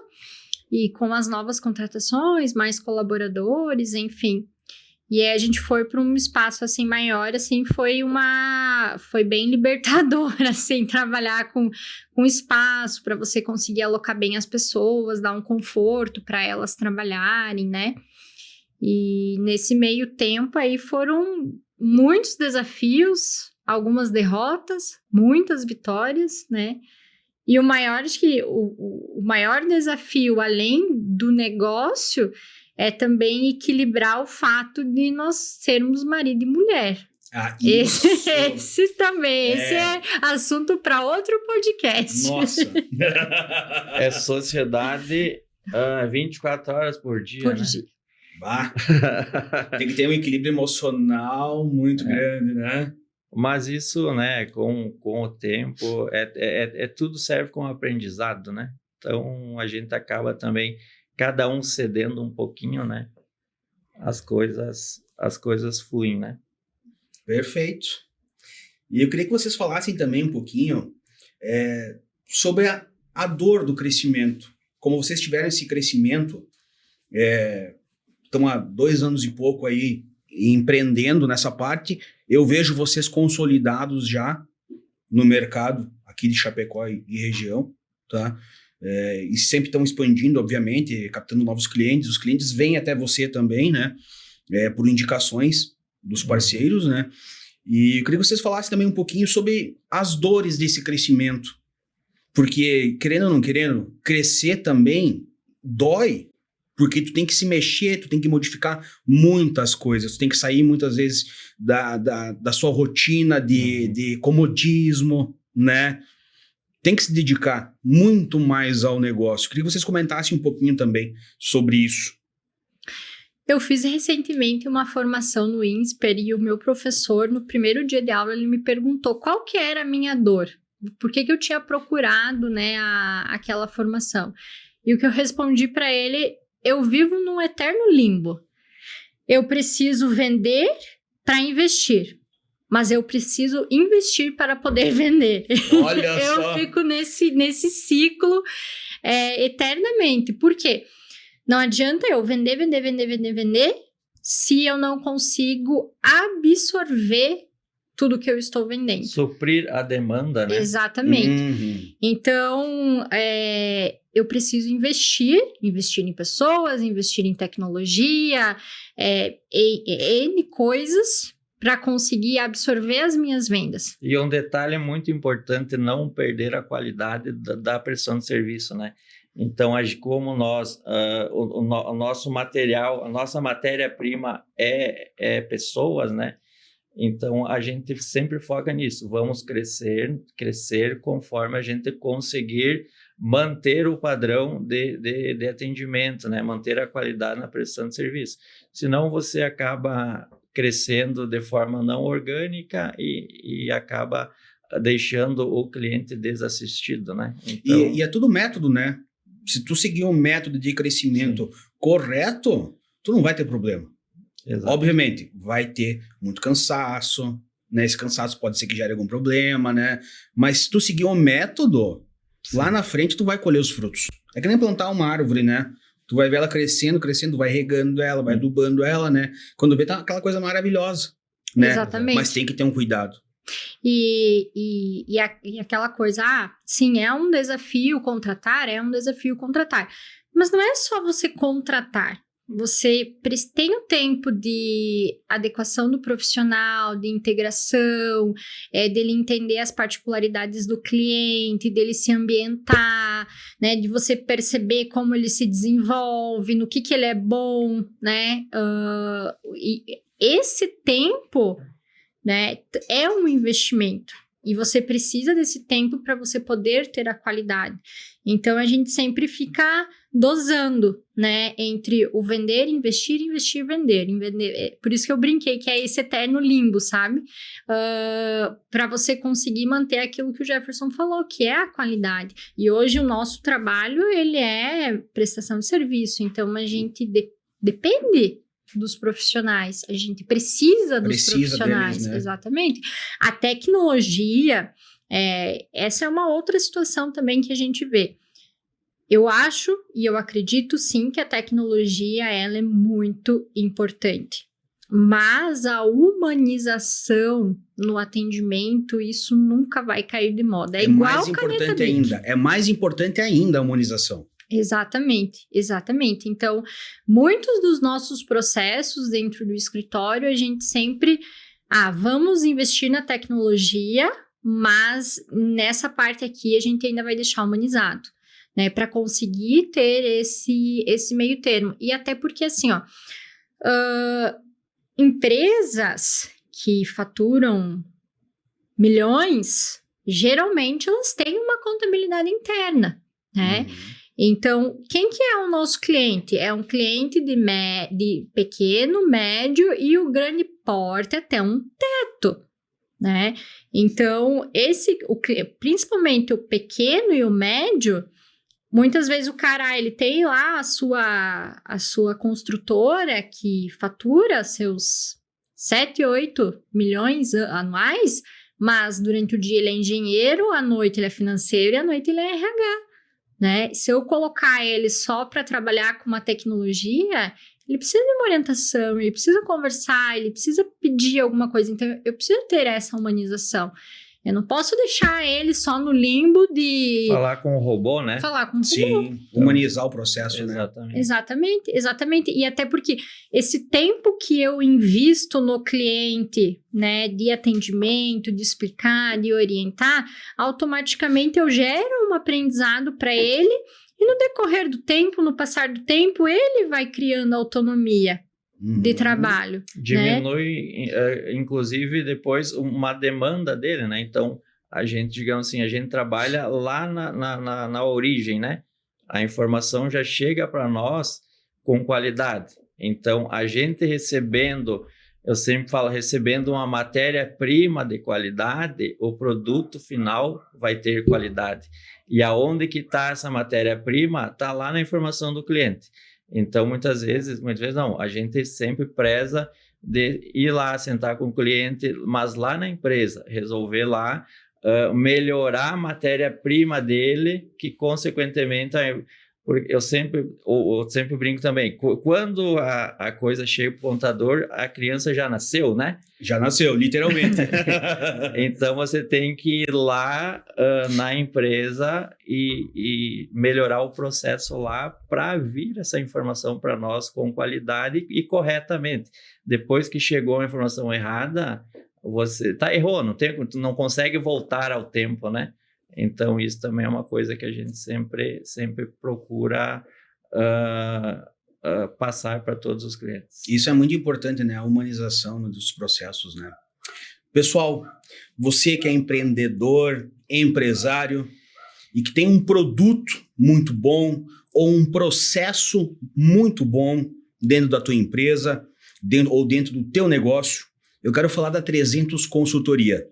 e com as novas contratações, mais colaboradores, enfim. E aí a gente foi para um espaço assim maior, assim, foi bem libertador, assim, trabalhar com espaço para você conseguir alocar bem as pessoas, dar um conforto para elas trabalharem, né? E nesse meio tempo aí foram muitos desafios, algumas derrotas, muitas vitórias, né? E o maior, acho que o maior desafio, além do negócio, é também equilibrar o fato de nós sermos marido e mulher. Esse também, esse é assunto para outro podcast. Nossa! É sociedade 24 horas por dia, por né? dia. Tem que ter um equilíbrio emocional muito grande, né? Mas isso, né, com o tempo, tudo serve como aprendizado, né? Então, a gente acaba também, cada um cedendo um pouquinho, né? As coisas fluem, né? Perfeito. E eu queria que vocês falassem também um pouquinho sobre a dor do crescimento. Como vocês tiveram esse crescimento, estão há 2 anos e pouco aí empreendendo nessa parte, eu vejo vocês consolidados já no mercado aqui de Chapecó e região, tá? E sempre estão expandindo, obviamente, captando novos clientes. Os clientes vêm até você também, né? Por indicações dos parceiros, né? E eu queria que vocês falassem também um pouquinho sobre as dores desse crescimento. Porque, querendo ou não querendo, crescer também dói. Porque tu tem que se mexer, tu tem que modificar muitas coisas. Tu tem que sair muitas vezes da sua rotina de comodismo, né? Tem que se dedicar muito mais ao negócio. Queria que vocês comentassem um pouquinho também sobre isso. Eu fiz recentemente uma formação no INSPER e o meu professor, no primeiro dia de aula, ele me perguntou qual que era a minha dor. Por que eu tinha procurado, né, aquela formação. E o que eu respondi para ele, eu vivo num eterno limbo. Eu preciso vender para investir. Mas eu preciso investir para poder vender. Olha só! Eu fico nesse ciclo eternamente. Por quê? Não adianta eu vender, se eu não consigo absorver tudo que eu estou vendendo. Suprir a demanda, né? Exatamente. Então, eu preciso investir em pessoas, investir em tecnologia, N coisas para conseguir absorver as minhas vendas. E um detalhe muito importante, não perder a qualidade da prestação de serviço, né? Então, como nós, o nosso material, a nossa matéria-prima é pessoas, né? Então, a gente sempre foca nisso. Vamos crescer conforme a gente conseguir manter o padrão de atendimento, né? Manter a qualidade na prestação de serviço. Senão, você acaba crescendo de forma não orgânica e acaba deixando o cliente desassistido, né? Então... E é tudo método, né? Se tu seguir um método de crescimento correto, tu não vai ter problema. Exato. Obviamente, vai ter muito cansaço, né? Esse cansaço pode ser que gere algum problema, né? Mas se tu seguir um método, lá na frente tu vai colher os frutos. É que nem plantar uma árvore, né? Tu vai ver ela crescendo, vai regando ela, vai adubando ela, né? Quando vê, tá aquela coisa maravilhosa, né? Exatamente. Mas tem que ter um cuidado. E aquela coisa, sim, é um desafio contratar, Mas não é só você contratar. Você tem o tempo de adequação do profissional, de integração, dele entender as particularidades do cliente, dele se ambientar, né, de você perceber como ele se desenvolve, no que ele é bom, né? E esse tempo, né, é um investimento. E você precisa desse tempo para você poder ter a qualidade. Então, a gente sempre fica dosando, né? Entre o vender, investir, vender. Por isso que eu brinquei que é esse eterno limbo, sabe? Para você conseguir manter aquilo que o Jefferson falou, que é a qualidade. E hoje o nosso trabalho, ele é prestação de serviço. Então, a gente depende dos profissionais, a gente precisa dos profissionais, deles, né? Exatamente. A tecnologia, essa é uma outra situação também que a gente vê. Eu acho e eu acredito sim que a tecnologia ela é muito importante, mas a humanização no atendimento, isso nunca vai cair de moda. É igual mais importante ainda. É mais importante ainda a humanização. Exatamente. Então, muitos dos nossos processos dentro do escritório, a gente sempre, vamos investir na tecnologia, mas nessa parte aqui a gente ainda vai deixar humanizado, né, para conseguir ter esse meio termo. E até porque, assim, empresas que faturam milhões, geralmente elas têm uma contabilidade interna, né? Então, quem que é o nosso cliente? É um cliente de pequeno, médio e o grande porte até um teto, né? Então, principalmente o pequeno e o médio, muitas vezes o cara, ele tem lá a sua construtora que fatura seus 7, 8 milhões anuais, mas durante o dia ele é engenheiro, à noite ele é financeiro e à noite ele é RH, né? Se eu colocar ele só para trabalhar com uma tecnologia, ele precisa de uma orientação, ele precisa conversar, ele precisa pedir alguma coisa. Então, eu preciso ter essa humanização. Eu não posso deixar ele só no limbo de... Falar com o robô, né? Falar com o robô. Sim, humanizar o processo, né? Exatamente. E até porque esse tempo que eu invisto no cliente, né, de atendimento, de explicar, de orientar, automaticamente eu gero um aprendizado para ele e no decorrer do tempo, no passar do tempo, ele vai criando autonomia de trabalho. Diminui, né? Inclusive, depois, uma demanda dele, né? Então, a gente, digamos assim, a gente trabalha lá na origem, né? A informação já chega para nós com qualidade. Então, a gente recebendo, eu sempre falo, recebendo uma matéria-prima de qualidade, o produto final vai ter qualidade. E aonde que está essa matéria-prima? Está lá na informação do cliente. Então, muitas vezes não, a gente sempre preza de ir lá, sentar com o cliente, mas lá na empresa, resolver lá, melhorar a matéria-prima dele, que consequentemente, eu sempre brinco também, quando a coisa chega para o contador, a criança já nasceu, né? Já nasceu, literalmente. Então, você tem que ir lá na empresa e melhorar o processo lá para vir essa informação para nós com qualidade e corretamente. Depois que chegou a informação errada, você errou, não consegue voltar ao tempo, né? Então, isso também é uma coisa que a gente sempre procura passar para todos os clientes. Isso é muito importante, né? A humanização dos processos, né? Pessoal, você que é empreendedor, empresário e que tem um produto muito bom ou um processo muito bom dentro da tua empresa ou dentro do teu negócio, eu quero falar da 300 Consultoria.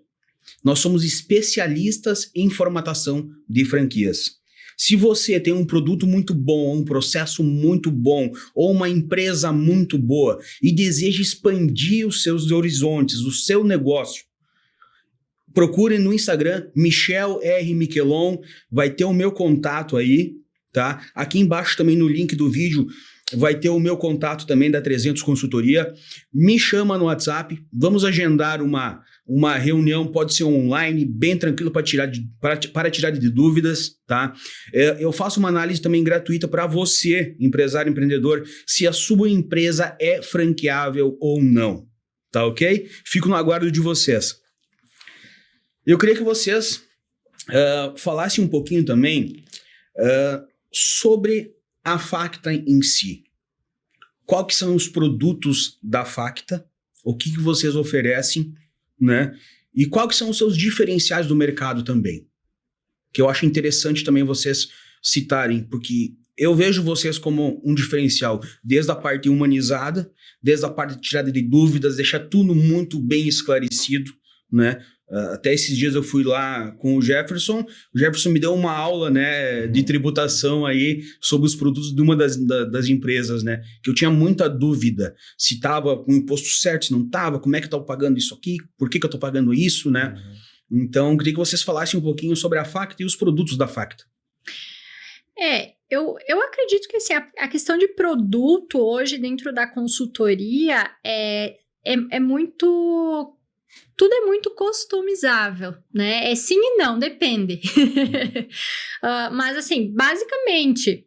Nós somos especialistas em formatação de franquias. Se você tem um produto muito bom, um processo muito bom, ou uma empresa muito boa e deseja expandir os seus horizontes, o seu negócio, procure no Instagram, Michel R. Miquelon, vai ter o meu contato aí, tá? Aqui embaixo também no link do vídeo vai ter o meu contato também da 300 Consultoria. Me chama no WhatsApp, vamos agendar uma reunião, pode ser online, bem tranquilo para tirar de dúvidas, tá? Eu faço uma análise também gratuita para você, empresário, empreendedor, se a sua empresa é franqueável ou não, tá ok? Fico no aguardo de vocês. Eu queria que vocês falassem um pouquinho também sobre a Facta em si. Qual que são os produtos da Facta? O que vocês oferecem, né? E quais são os seus diferenciais do mercado também? Que eu acho interessante também vocês citarem, porque eu vejo vocês como um diferencial, desde a parte humanizada, desde a parte de tirada de dúvidas, deixar tudo muito bem esclarecido, né? Até esses dias eu fui lá com o Jefferson me deu uma aula, né, de tributação aí sobre os produtos de uma das empresas, né, que eu tinha muita dúvida se estava com o imposto certo, se não estava, como é que eu estou pagando isso aqui, por que eu estou pagando isso, né? Então, eu queria que vocês falassem um pouquinho sobre a Facta e os produtos da Facta. Eu acredito que assim, a questão de produto hoje dentro da consultoria é muito... Tudo é muito customizável, né? É sim e não, depende. Mas, assim, basicamente,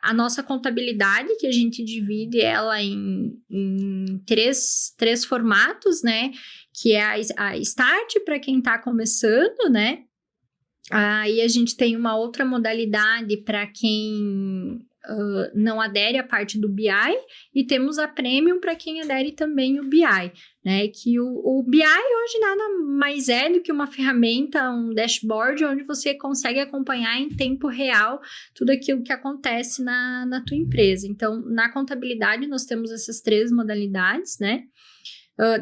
a nossa contabilidade, que a gente divide ela em três formatos, né? Que é a Start para quem está começando, né? Aí a gente tem uma outra modalidade para quem não adere à parte do BI, e temos a Premium para quem adere também o BI, né? Que o BI hoje nada mais é do que uma ferramenta, um dashboard, onde você consegue acompanhar em tempo real tudo aquilo que acontece na tua empresa. Então, na contabilidade, nós temos essas 3 modalidades, né?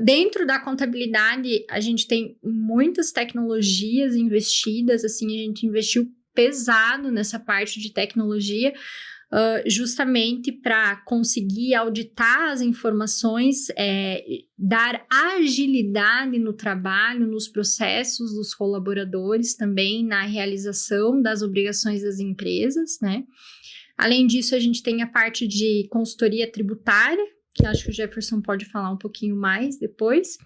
Dentro da contabilidade, a gente tem muitas tecnologias investidas, assim, a gente investiu pesado nessa parte de tecnologia, justamente para conseguir auditar as informações, dar agilidade no trabalho, nos processos dos colaboradores, também na realização das obrigações das empresas, né? Além disso, a gente tem a parte de consultoria tributária, que acho que o Jefferson pode falar um pouquinho mais depois.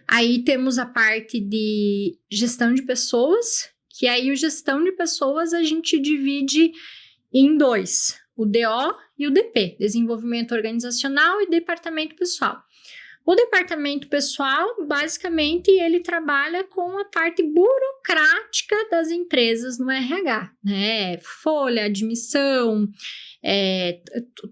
Aí temos a parte de gestão de pessoas, que aí o gestão de pessoas a gente divide em 2, o DO e o DP, Desenvolvimento Organizacional e Departamento Pessoal. O departamento pessoal, basicamente, ele trabalha com a parte burocrática das empresas no RH, né? Folha, admissão,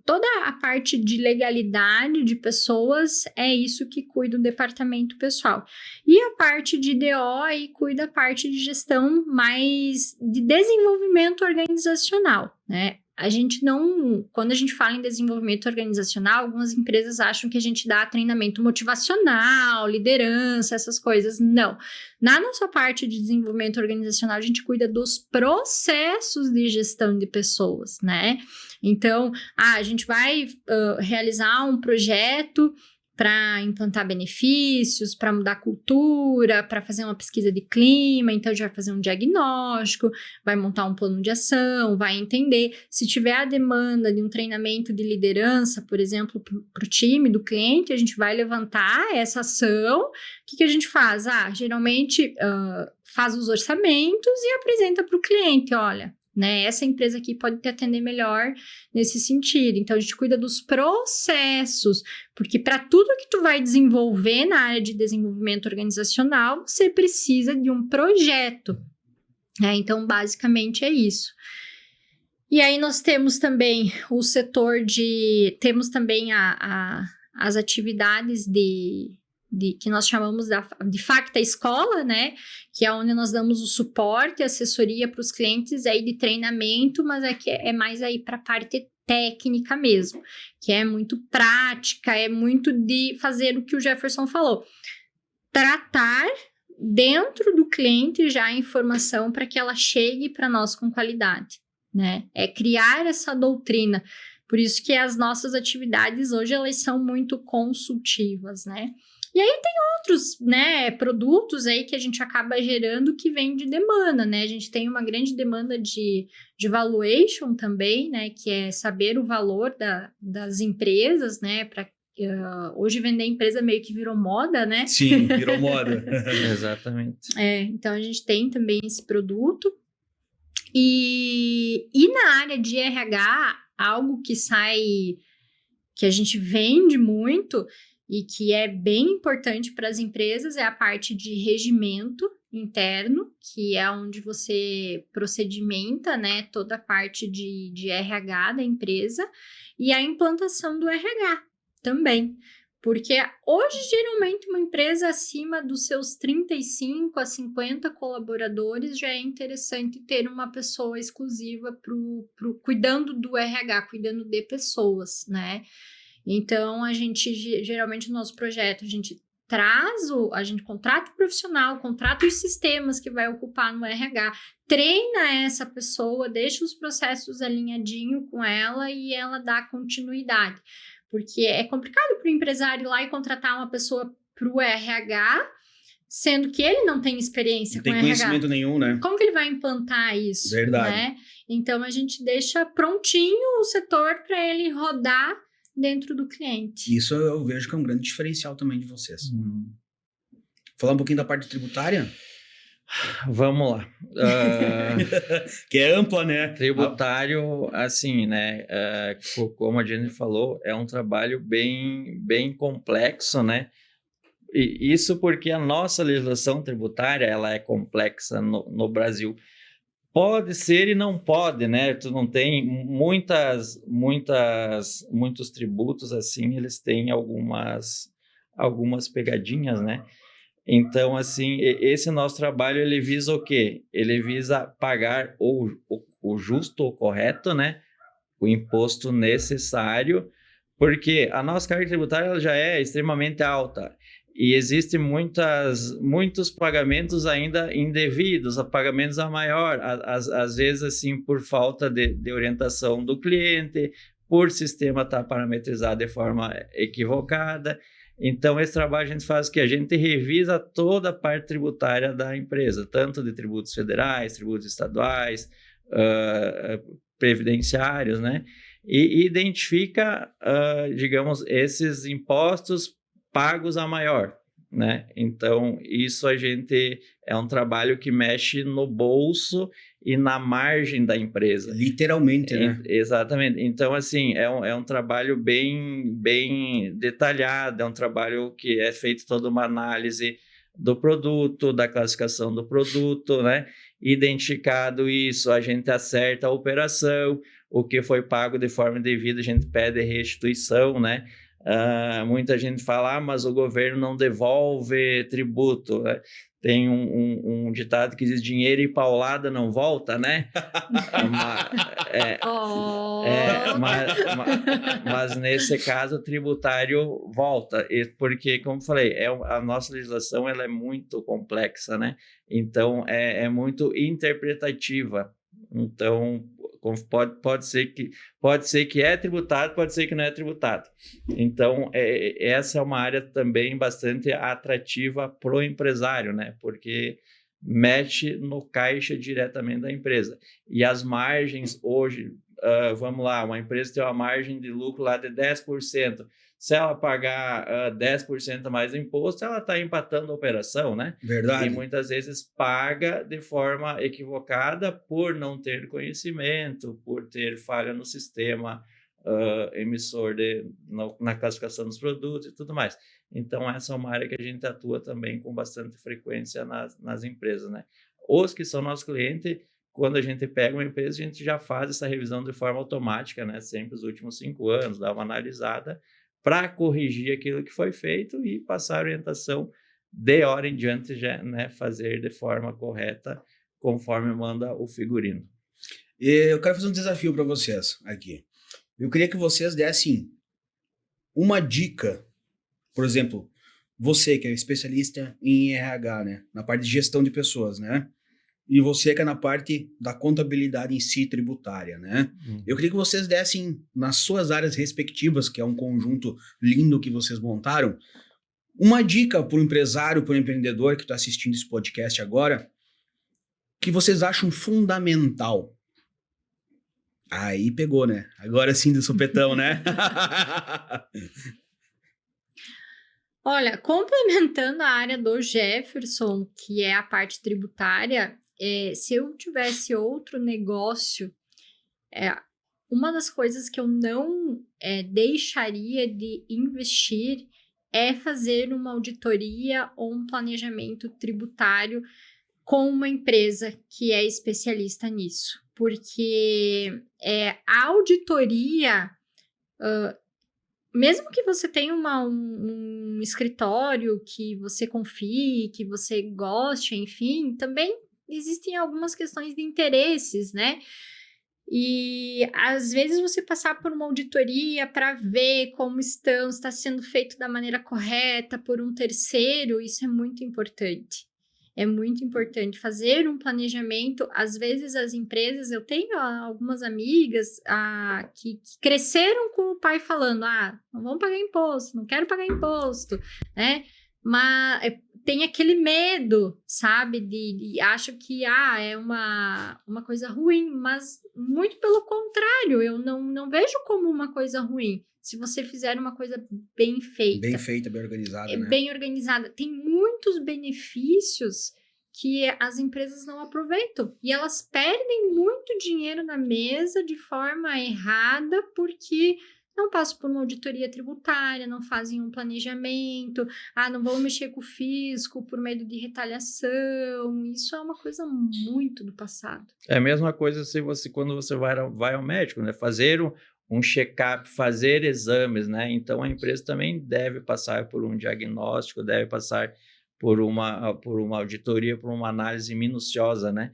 toda a parte de legalidade de pessoas, é isso que cuida o departamento pessoal. E a parte de DO aí cuida a parte de gestão mais de desenvolvimento organizacional, né? A gente não, quando a gente fala em desenvolvimento organizacional, algumas empresas acham que a gente dá treinamento motivacional, liderança, essas coisas. Não. Na nossa parte de desenvolvimento organizacional, a gente cuida dos processos de gestão de pessoas, né? Então, a gente vai realizar um projeto para implantar benefícios, para mudar cultura, para fazer uma pesquisa de clima, então a gente vai fazer um diagnóstico, vai montar um plano de ação, vai entender. Se tiver a demanda de um treinamento de liderança, por exemplo, para o time do cliente, a gente vai levantar essa ação. O que a gente faz? Geralmente faz os orçamentos e apresenta para o cliente, olha, né? Essa empresa aqui pode te atender melhor nesse sentido. Então, a gente cuida dos processos, porque para tudo que tu vai desenvolver na área de desenvolvimento organizacional, você precisa de um projeto, né? Então, basicamente é isso. E aí, nós temos também o setor de... Temos também as atividades que nós chamamos de Facta Escola, né? Que é onde nós damos o suporte e assessoria para os clientes aí de treinamento, mas é mais aí para a parte técnica mesmo, que é muito prática, é muito de fazer o que o Jefferson falou. Tratar dentro do cliente já a informação para que ela chegue para nós com qualidade, né? É criar essa doutrina. Por isso que as nossas atividades hoje, elas são muito consultivas, né? E aí tem outros, né, produtos aí que a gente acaba gerando que vem de demanda, né? A gente tem uma grande demanda de valuation também, né? Que é saber o valor das empresas, né? Hoje vender empresa meio que virou moda, né? Sim, virou moda. Exatamente. Então a gente tem também esse produto. E na área de RH, algo que a gente vende muito e que é bem importante para as empresas é a parte de regimento interno, que é onde você procedimenta, né, toda a parte de RH da empresa, e a implantação do RH também. Porque hoje, geralmente, uma empresa acima dos seus 35 a 50 colaboradores já é interessante ter uma pessoa exclusiva cuidando do RH, cuidando de pessoas, né? Então, a gente, geralmente, no nosso projeto, a gente contrata o profissional, contrata os sistemas que vai ocupar no RH, treina essa pessoa, deixa os processos alinhadinho com ela e ela dá continuidade. Porque é complicado para o empresário ir lá e contratar uma pessoa para o RH, sendo que ele não tem experiência com RH. Não tem conhecimento nenhum, né? Como que ele vai implantar isso? Verdade. Né? Então, a gente deixa prontinho o setor para ele rodar dentro do cliente. Isso eu vejo que é um grande diferencial também de vocês. Falar um pouquinho da parte tributária? Vamos lá. Que é ampla, né? Tributário, assim, né? Como a Jenny falou, é um trabalho bem complexo, né? E isso porque a nossa legislação tributária, ela é complexa no Brasil. Pode ser e não pode, né? Tu não tem muitos tributos, assim, eles têm algumas pegadinhas, né? Então, assim, esse nosso trabalho, ele visa o quê? Ele visa pagar o justo, o correto, né? O imposto necessário Porque a nossa carga tributária ela já é extremamente alta e existem muitos pagamentos ainda indevidos, pagamentos a maior, às vezes assim por falta de orientação do cliente, por sistema estar parametrizado de forma equivocada. Então, esse trabalho a gente faz que a gente revisa toda a parte tributária da empresa, tanto de tributos federais, tributos estaduais, previdenciários, né? E identifica, digamos, esses impostos pagos a maior, né? Então, isso a gente é um trabalho que mexe no bolso e na margem da empresa. Literalmente, né? Exatamente. Então, assim, é um trabalho bem detalhado, é um trabalho que é feito toda uma análise do produto, da classificação do produto, né? Identificado isso, a gente acerta a operação, o que foi pago de forma indevida, a gente pede restituição, né? Muita gente fala, mas o governo não devolve tributo, né? Tem um ditado que diz dinheiro e paulada não volta, né? Mas nesse caso o tributário volta, porque, como eu falei, a nossa legislação ela é muito complexa, né? Então, é muito interpretativa. Então, pode ser que é tributado, pode ser que não é tributado. Então, essa é uma área também bastante atrativa para o empresário, né? Porque mexe no caixa diretamente da empresa. E as margens hoje, vamos lá, uma empresa tem uma margem de lucro lá de 10%. Se ela pagar 10% mais de imposto, ela está empatando a operação, né? Verdade. E muitas vezes paga de forma equivocada por não ter conhecimento, por ter falha no sistema emissor na classificação dos produtos e tudo mais. Então, essa é uma área que a gente atua também com bastante frequência nas empresas, né? Os que são nossos clientes, quando a gente pega uma empresa, a gente já faz essa revisão de forma automática, né? Sempre os últimos 5 anos, dá uma analisada para corrigir aquilo que foi feito e passar a orientação de hora em diante, já, né? Fazer de forma correta, conforme manda o figurino. Eu quero fazer um desafio para vocês aqui. Eu queria que vocês dessem uma dica, por exemplo, você que é especialista em RH, né? Na parte de gestão de pessoas, né? E você que é na parte da contabilidade em si, tributária, né? Eu queria que vocês dessem, nas suas áreas respectivas, que é um conjunto lindo que vocês montaram, uma dica para o empresário, para o empreendedor que está assistindo esse podcast agora, que vocês acham fundamental. Aí pegou, né? Agora sim do supetão, né? Olha, complementando a área do Jefferson, que é a parte tributária, se eu tivesse outro negócio, uma das coisas que eu não deixaria de investir é fazer uma auditoria ou um planejamento tributário com uma empresa que é especialista nisso. Porque a auditoria, mesmo que você tenha um escritório que você confie, que você goste, enfim, também existem algumas questões de interesses, né? E às vezes você passar por uma auditoria para ver como está sendo feito da maneira correta por um terceiro, isso é muito importante. É muito importante fazer um planejamento. Às vezes as empresas, eu tenho algumas amigas que cresceram com o pai falando, não vamos pagar imposto, não quero pagar imposto, né? Mas tem aquele medo, sabe? De acho que é uma coisa ruim, mas muito pelo contrário, eu não vejo como uma coisa ruim. Se você fizer uma coisa bem feita. Bem feita, bem organizada, né? Bem organizada. Tem muitos benefícios que as empresas não aproveitam. E elas perdem muito dinheiro na mesa de forma errada porque não passam por uma auditoria tributária, não fazem um planejamento, não vão mexer com o fisco por medo de retaliação. Isso é uma coisa muito do passado. É a mesma coisa quando você vai ao médico, né? Fazer um check-up, fazer exames, né? Então, a empresa também deve passar por um diagnóstico, deve passar por uma auditoria, por uma análise minuciosa, né?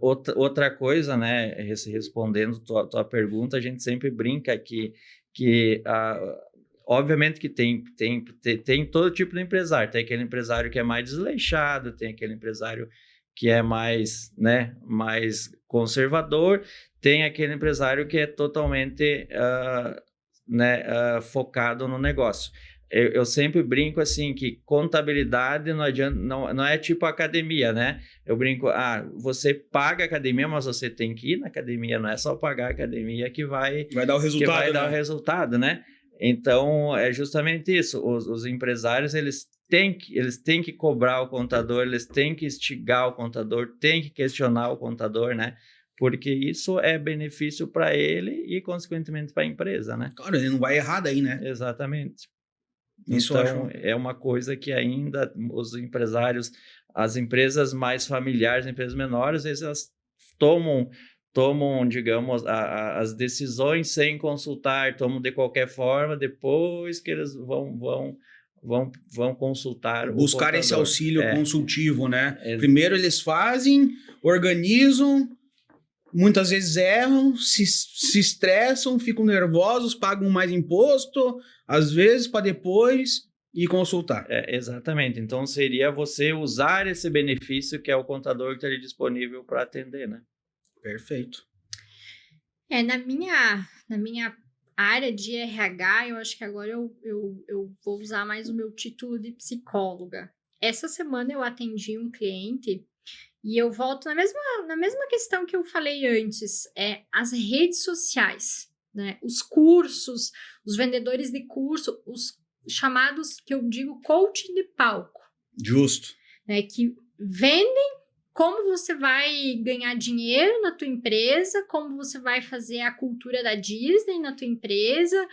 Outra coisa, né, respondendo tua pergunta, a gente sempre brinca que obviamente que tem todo tipo de empresário. Tem aquele empresário que é mais desleixado, tem aquele empresário que é mais, né, mais conservador, tem aquele empresário que é totalmente focado no negócio. Eu sempre brinco assim que contabilidade não adianta, não é tipo academia, né? Eu brinco, você paga a academia, mas você tem que ir na academia, não é só pagar a academia que vai dar o resultado, que vai dar né? o resultado, né? Então, é justamente isso. Os empresários, eles têm que cobrar o contador, eles têm que instigar o contador, têm que questionar o contador, né? Porque isso é benefício para ele e, consequentemente, para a empresa, né? Claro, ele não vai errar daí, né? Exatamente. Isso então, é uma coisa que ainda os empresários, as empresas mais familiares, empresas menores, elas tomam, digamos, as decisões sem consultar, tomam de qualquer forma, depois que eles vão consultar buscar esse auxílio consultivo, né? É. Primeiro eles fazem, organizam, muitas vezes erram, se estressam, ficam nervosos, pagam mais imposto, às vezes, para depois ir consultar. Exatamente. Então, seria você usar esse benefício que é o contador que está ali disponível para atender, né? Perfeito. Na minha área de RH, eu acho que agora eu vou usar mais o meu título de psicóloga. Essa semana eu atendi um cliente e eu volto na mesma questão que eu falei antes, as redes sociais, né? Os cursos, os vendedores de curso, os chamados, que eu digo, coaching de palco. Justo. Né? Que vendem como você vai ganhar dinheiro na tua empresa, como você vai fazer a cultura da Disney na tua empresa,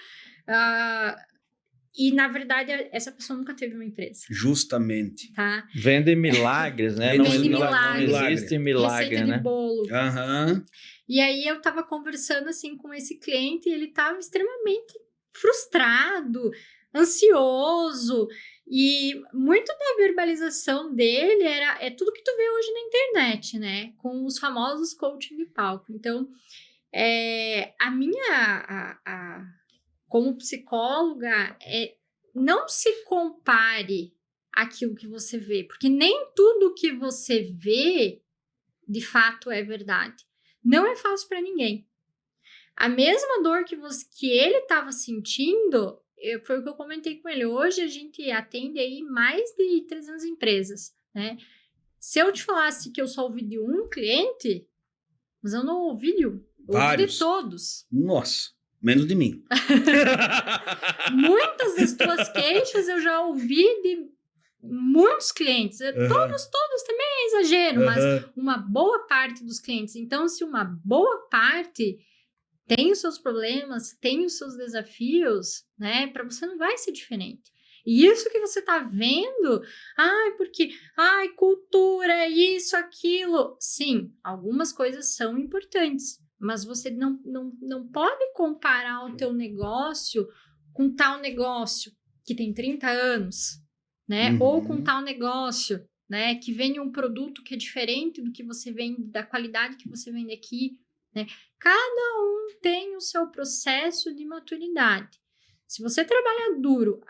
e, na verdade, essa pessoa nunca teve uma empresa. Justamente. Tá? Vende milagres, né? Vende milagres. Não existe milagre, Receita né? de bolo. Uhum. E aí, eu tava conversando, assim, com esse cliente e ele tava extremamente frustrado, ansioso, e muito da verbalização dele é tudo que tu vê hoje na internet, né? Com os famosos coaching de palco. Então, como psicóloga, não se compare àquilo que você vê, porque nem tudo que você vê, de fato, é verdade. Não é fácil para ninguém. A mesma dor que ele estava sentindo, foi o que eu comentei com ele. Hoje a gente atende aí mais de 300 empresas, né? Se eu te falasse que eu só ouvi de um cliente, mas eu não ouvi de um, eu ouvi de todos. Nossa, menos de mim. Muitas das tuas queixas eu já ouvi de muitos clientes. Todos também é exagero, mas uma boa parte dos clientes. Então, se uma boa parte tem os seus problemas, tem os seus desafios, né? Para você não vai ser diferente. E isso que você tá vendo, cultura, isso, aquilo. Sim, algumas coisas são importantes, mas você não pode comparar o teu negócio com tal negócio que tem 30 anos, né? Ou com tal negócio, né? Que vende um produto que é diferente do que você vende, da qualidade que você vende aqui, né? Cada um tem o seu processo de maturidade. Se você trabalha duro,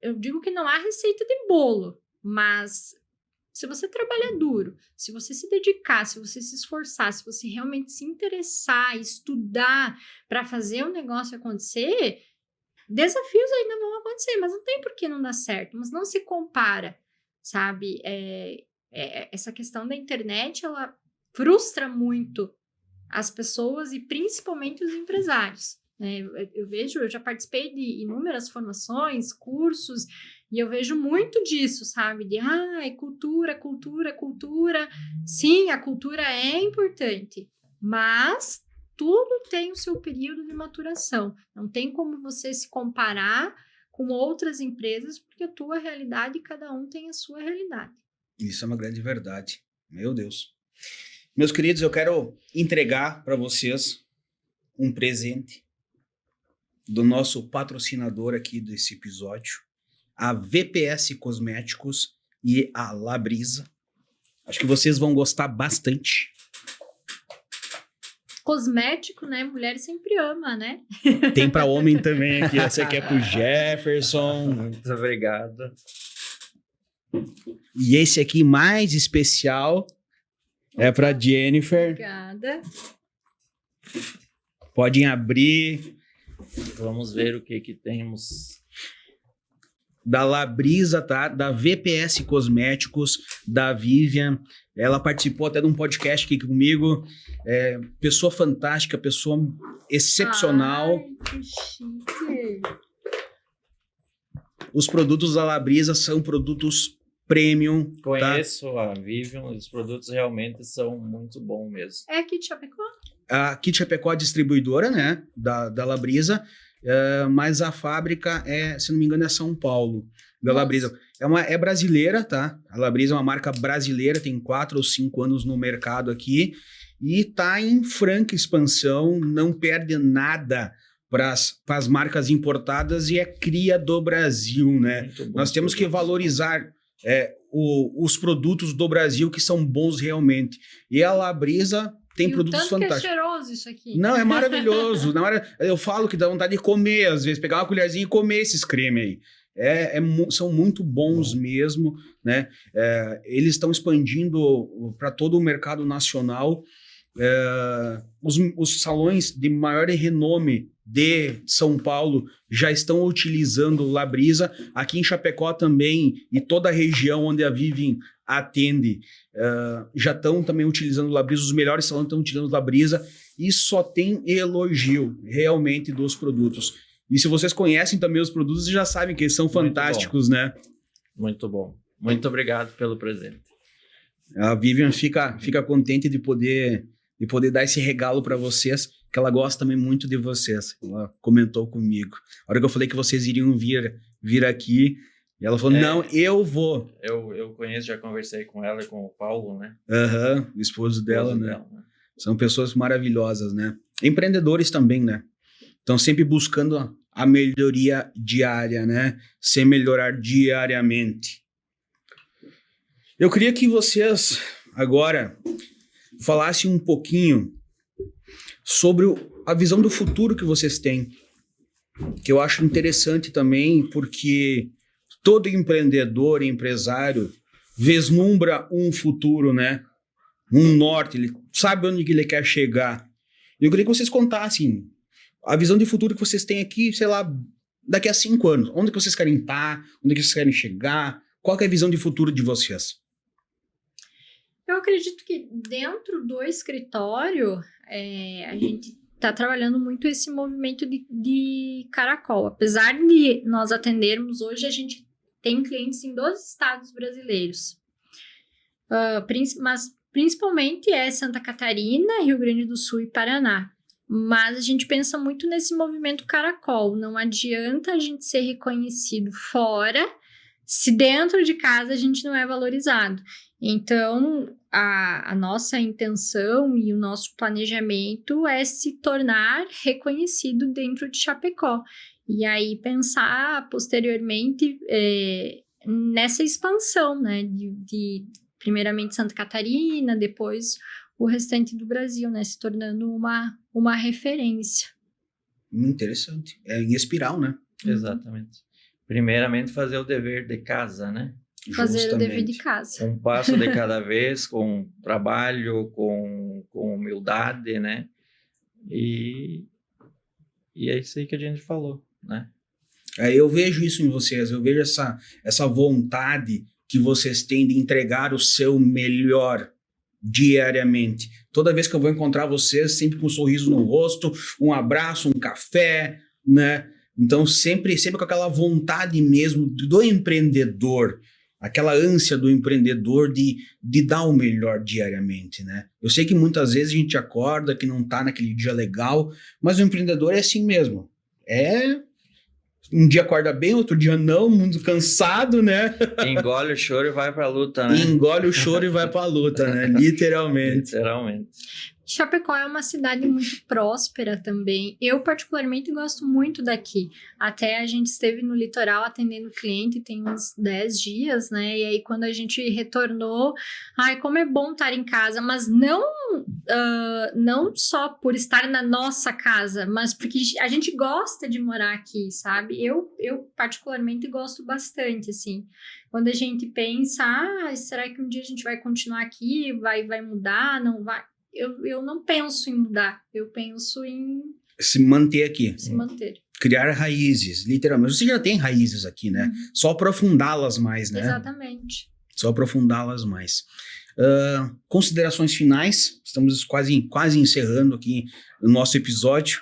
eu digo que não há receita de bolo, mas se você trabalha duro, se você se dedicar, se você se esforçar, se você realmente se interessar, estudar para fazer o negócio acontecer, desafios ainda vão acontecer, mas não tem por que não dar certo, mas não se compara, sabe? Essa questão da internet, ela frustra muito as pessoas e principalmente os empresários, né? Eu já participei de inúmeras formações, cursos, e eu vejo muito disso, sabe? De cultura. Sim, a cultura é importante, mas tudo tem o seu período de maturação. Não tem como você se comparar com outras empresas, porque a tua realidade, cada um tem a sua realidade. Isso é uma grande verdade. Meu Deus. Meus queridos, eu quero entregar para vocês um presente do nosso patrocinador aqui desse episódio, a VPS Cosméticos e a Labrisa. Acho que vocês vão gostar bastante. Cosmético, né? Mulher sempre ama, né? Tem para homem também aqui. Essa aqui é pro Jefferson. Muito obrigado. E esse aqui, mais especial, é pra Jennifer. Obrigada. Podem abrir. Vamos ver o que temos. Da Labrisa, tá? Da VPS Cosméticos, da Vivian. Ela participou até de um podcast aqui comigo. Pessoa fantástica, pessoa excepcional. Ai, que chique. Os produtos da Labrisa são produtos premium. Conheço a Vivian, os produtos realmente são muito bons mesmo. É aqui de Chapecó? A Kit Chapecó é distribuidora, né? Da Labrisa. Mas a fábrica se não me engano, é São Paulo, da Nossa. Labrisa. É brasileira, tá? A Labrisa é uma marca brasileira, tem 4 ou 5 anos no mercado aqui e tá em franca expansão, não perde nada para as marcas importadas e é cria do Brasil, né? Muito bom Nós temos que produto. valorizar os produtos do Brasil que são bons realmente. E a Labrisa tem E o produtos tanto fantásticos. que é cheiroso isso aqui. Não, é maravilhoso. Eu falo que dá vontade de comer, às vezes, pegar uma colherzinha e comer esses cremes aí. São muito bons mesmo, né? Eles estão expandindo para todo o mercado nacional. Os salões de maior renome de São Paulo já estão utilizando Labrisa. Aqui em Chapecó também, e toda a região onde a Vivian atende, já estão também utilizando Labrisa. Os melhores salões estão utilizando Labrisa e só tem elogio realmente dos produtos. E se vocês conhecem também os produtos, vocês já sabem que eles são fantásticos, né? Muito bom. Muito obrigado pelo presente. A Vivian fica contente de poder dar esse regalo para vocês, que ela gosta também muito de vocês. Ela comentou comigo. A hora que eu falei que vocês iriam vir aqui, e ela falou, não, eu vou. Eu conheço, já conversei com ela e com o Paulo, né? O esposo dela, né? né? São pessoas maravilhosas, né? Empreendedores também, né? Estão sempre buscando a melhoria diária, né? Se melhorar diariamente. Eu queria que vocês agora falassem um pouquinho sobre a visão do futuro que vocês têm, que eu acho interessante também, porque todo empreendedor e empresário vislumbra um futuro, né? Um norte, ele sabe onde ele quer chegar. Eu queria que vocês contassem a visão de futuro que vocês têm aqui, sei lá, daqui a 5 anos. Onde que vocês querem estar? Onde que vocês querem chegar? Qual que é a visão de futuro de vocês? Eu acredito que dentro do escritório, a gente está trabalhando muito esse movimento de caracol. Apesar de nós atendermos, hoje a gente tem clientes em 12 estados brasileiros. Mas principalmente Santa Catarina, Rio Grande do Sul e Paraná. Mas a gente pensa muito nesse movimento caracol. Não adianta a gente ser reconhecido fora se dentro de casa a gente não é valorizado. Então, a nossa intenção e o nosso planejamento é se tornar reconhecido dentro de Chapecó. E aí pensar posteriormente nessa expansão, né? De primeiramente Santa Catarina, depois o restante do Brasil, né? Se tornando uma referência. Interessante. É em espiral, né? Exatamente. Primeiramente, fazer o dever de casa, né? Fazer o dever de casa. Um passo de cada vez, com trabalho, com humildade, né? E é isso aí que a gente falou, né? Eu vejo isso em vocês, eu vejo essa vontade que vocês têm de entregar o seu melhor diariamente. Toda vez que eu vou encontrar vocês, sempre com um sorriso no rosto, um abraço, um café, né? Então, sempre com aquela vontade mesmo do empreendedor, aquela ânsia do empreendedor de dar o melhor diariamente, né? Eu sei que muitas vezes a gente acorda que não tá naquele dia legal, mas o empreendedor é assim mesmo. Um dia acorda bem, outro dia não, muito cansado, né? Engole o choro e vai pra luta, né? Engole o choro e vai pra luta, né? Literalmente. Literalmente. Chapecó é uma cidade muito próspera também. Eu, particularmente, gosto muito daqui. Até a gente esteve no litoral atendendo cliente tem uns 10 dias, né? E aí, quando a gente retornou, ai, como é bom estar em casa, mas não só por estar na nossa casa, mas porque a gente gosta de morar aqui, sabe? Eu particularmente, gosto bastante, assim. Quando a gente pensa, será que um dia a gente vai continuar aqui? Vai mudar? Não vai? Eu não penso em mudar, eu penso em Se manter aqui. se manter. Criar raízes, literalmente. Você já tem raízes aqui, né? Só aprofundá-las mais, né? Exatamente. Só aprofundá-las mais. Considerações finais. Estamos quase encerrando aqui o nosso episódio.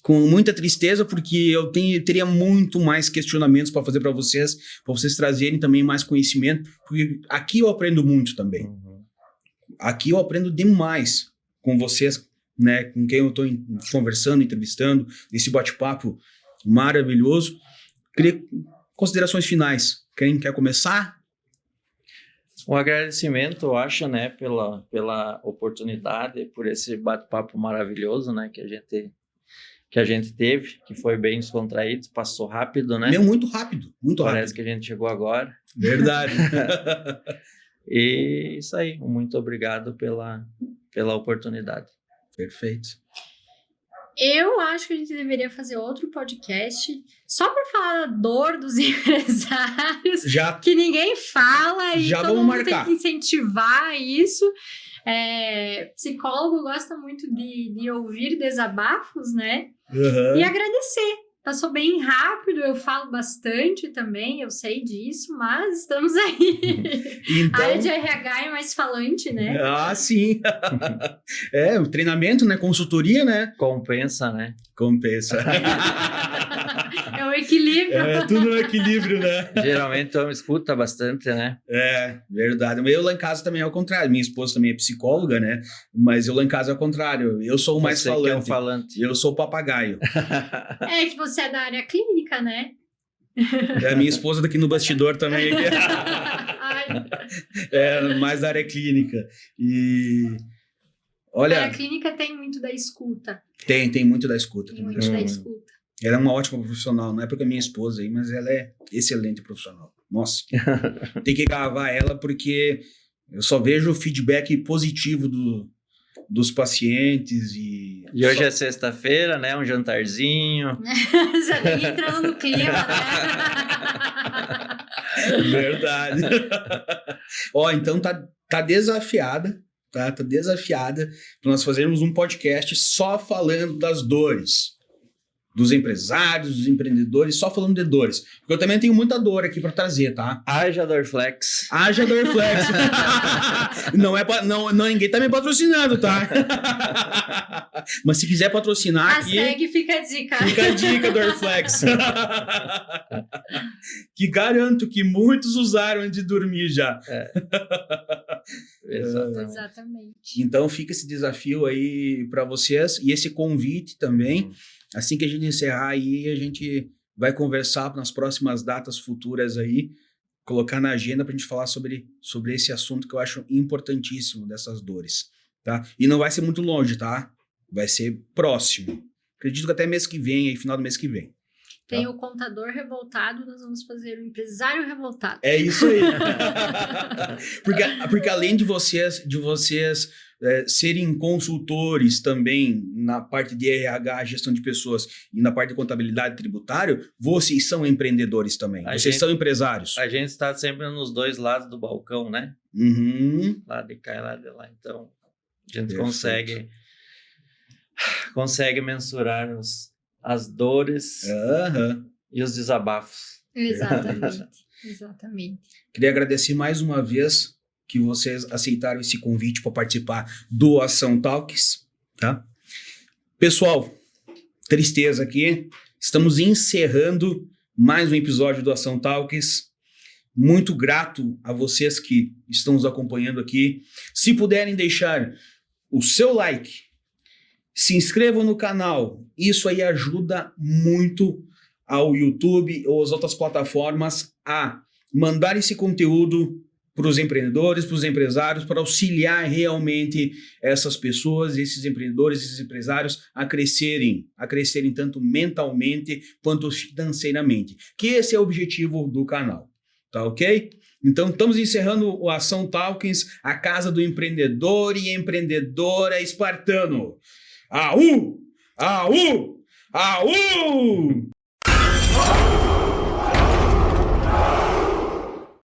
Com muita tristeza, porque eu teria muito mais questionamentos para fazer para vocês trazerem também mais conhecimento, porque aqui eu aprendo muito também. Aqui eu aprendo demais com vocês, né? Com quem eu estou conversando, entrevistando, nesse bate-papo maravilhoso. Queria considerações finais. Quem quer começar? Um agradecimento, eu acho, né, pela oportunidade, por esse bate-papo maravilhoso, né, que a gente teve, que foi bem descontraído, passou rápido, né? Muito rápido, muito Parece rápido. que a gente chegou agora. Verdade. E isso aí, muito obrigado pela oportunidade. Perfeito. Eu acho que a gente deveria fazer outro podcast só para falar da dor dos empresários, Já que ninguém fala e Já todo vamos mundo marcar. tem que incentivar isso. Psicólogo gosta muito de ouvir desabafos, né? Uhum. E agradecer. Passou bem rápido, eu falo bastante também, eu sei disso, mas estamos aí. Então... A área de RH é mais falante, né? Sim. O treinamento, né? Consultoria, né? Compensa, né? Compensa. É o equilíbrio. Tudo no equilíbrio, né? Geralmente então escuta bastante, né? Verdade. Eu lá em casa também é o contrário. Minha esposa também é psicóloga, né? Mas eu lá em casa é o contrário. Eu sou o mais Você que é o falante. Eu sou o papagaio. É que você é da área clínica, né? A minha esposa daqui no bastidor também. Ai, Mais da área clínica. E... Olha... A área clínica tem muito da escuta. Tem muito da escuta. Tem muito da escuta. Ela é uma ótima profissional. Não é porque é minha esposa aí, mas ela é excelente profissional. Nossa. Tem que gravar ela porque eu só vejo o feedback positivo dos pacientes e hoje é sexta-feira, né? Um jantarzinho. Já nem entrando no clima, né? Verdade. Então tá desafiada, tá? Tá desafiada para nós fazermos um podcast só falando das dores dos empresários, dos empreendedores, só falando de dores. Porque eu também tenho muita dor aqui para trazer, tá? Haja Dorflex. Haja Dorflex. Não, ninguém tá me patrocinando, tá? Mas se quiser patrocinar aqui... Hashtag fica a dica. Fica a dica, Dorflex. Que garanto que muitos usaram antes de dormir já. Exatamente. Então fica esse desafio aí para vocês e esse convite também. Assim que a gente encerrar aí, a gente vai conversar nas próximas datas futuras aí, colocar na agenda para a gente falar sobre esse assunto que eu acho importantíssimo dessas dores, tá? E não vai ser muito longe, tá? Vai ser próximo. Acredito que até mês que vem, aí final do mês que vem. Tem o contador revoltado, nós vamos fazer o empresário revoltado. É isso aí. porque além de vocês serem consultores também na parte de RH, gestão de pessoas e na parte de contabilidade tributária, vocês são empreendedores também. Vocês são empresários. A gente está sempre nos dois lados do balcão, né? Uhum. Lá de cá e lá de lá. Então, a gente consegue mensurar as dores e os desabafos. Exatamente. Queria agradecer mais uma vez que vocês aceitaram esse convite para participar do Ação Talks, tá? Pessoal, tristeza aqui. Estamos encerrando mais um episódio do Ação Talks. Muito grato a vocês que estão nos acompanhando aqui. Se puderem deixar o seu like, se inscrevam no canal. Isso aí ajuda muito ao YouTube ou as outras plataformas a mandar esse conteúdo para os empreendedores, para os empresários, para auxiliar realmente essas pessoas, esses empreendedores, esses empresários a crescerem tanto mentalmente quanto financeiramente. Que esse é o objetivo do canal, tá ok? Então, estamos encerrando o Ação Talkings, a casa do empreendedor e empreendedora espartano. Aú! Aú! Aú!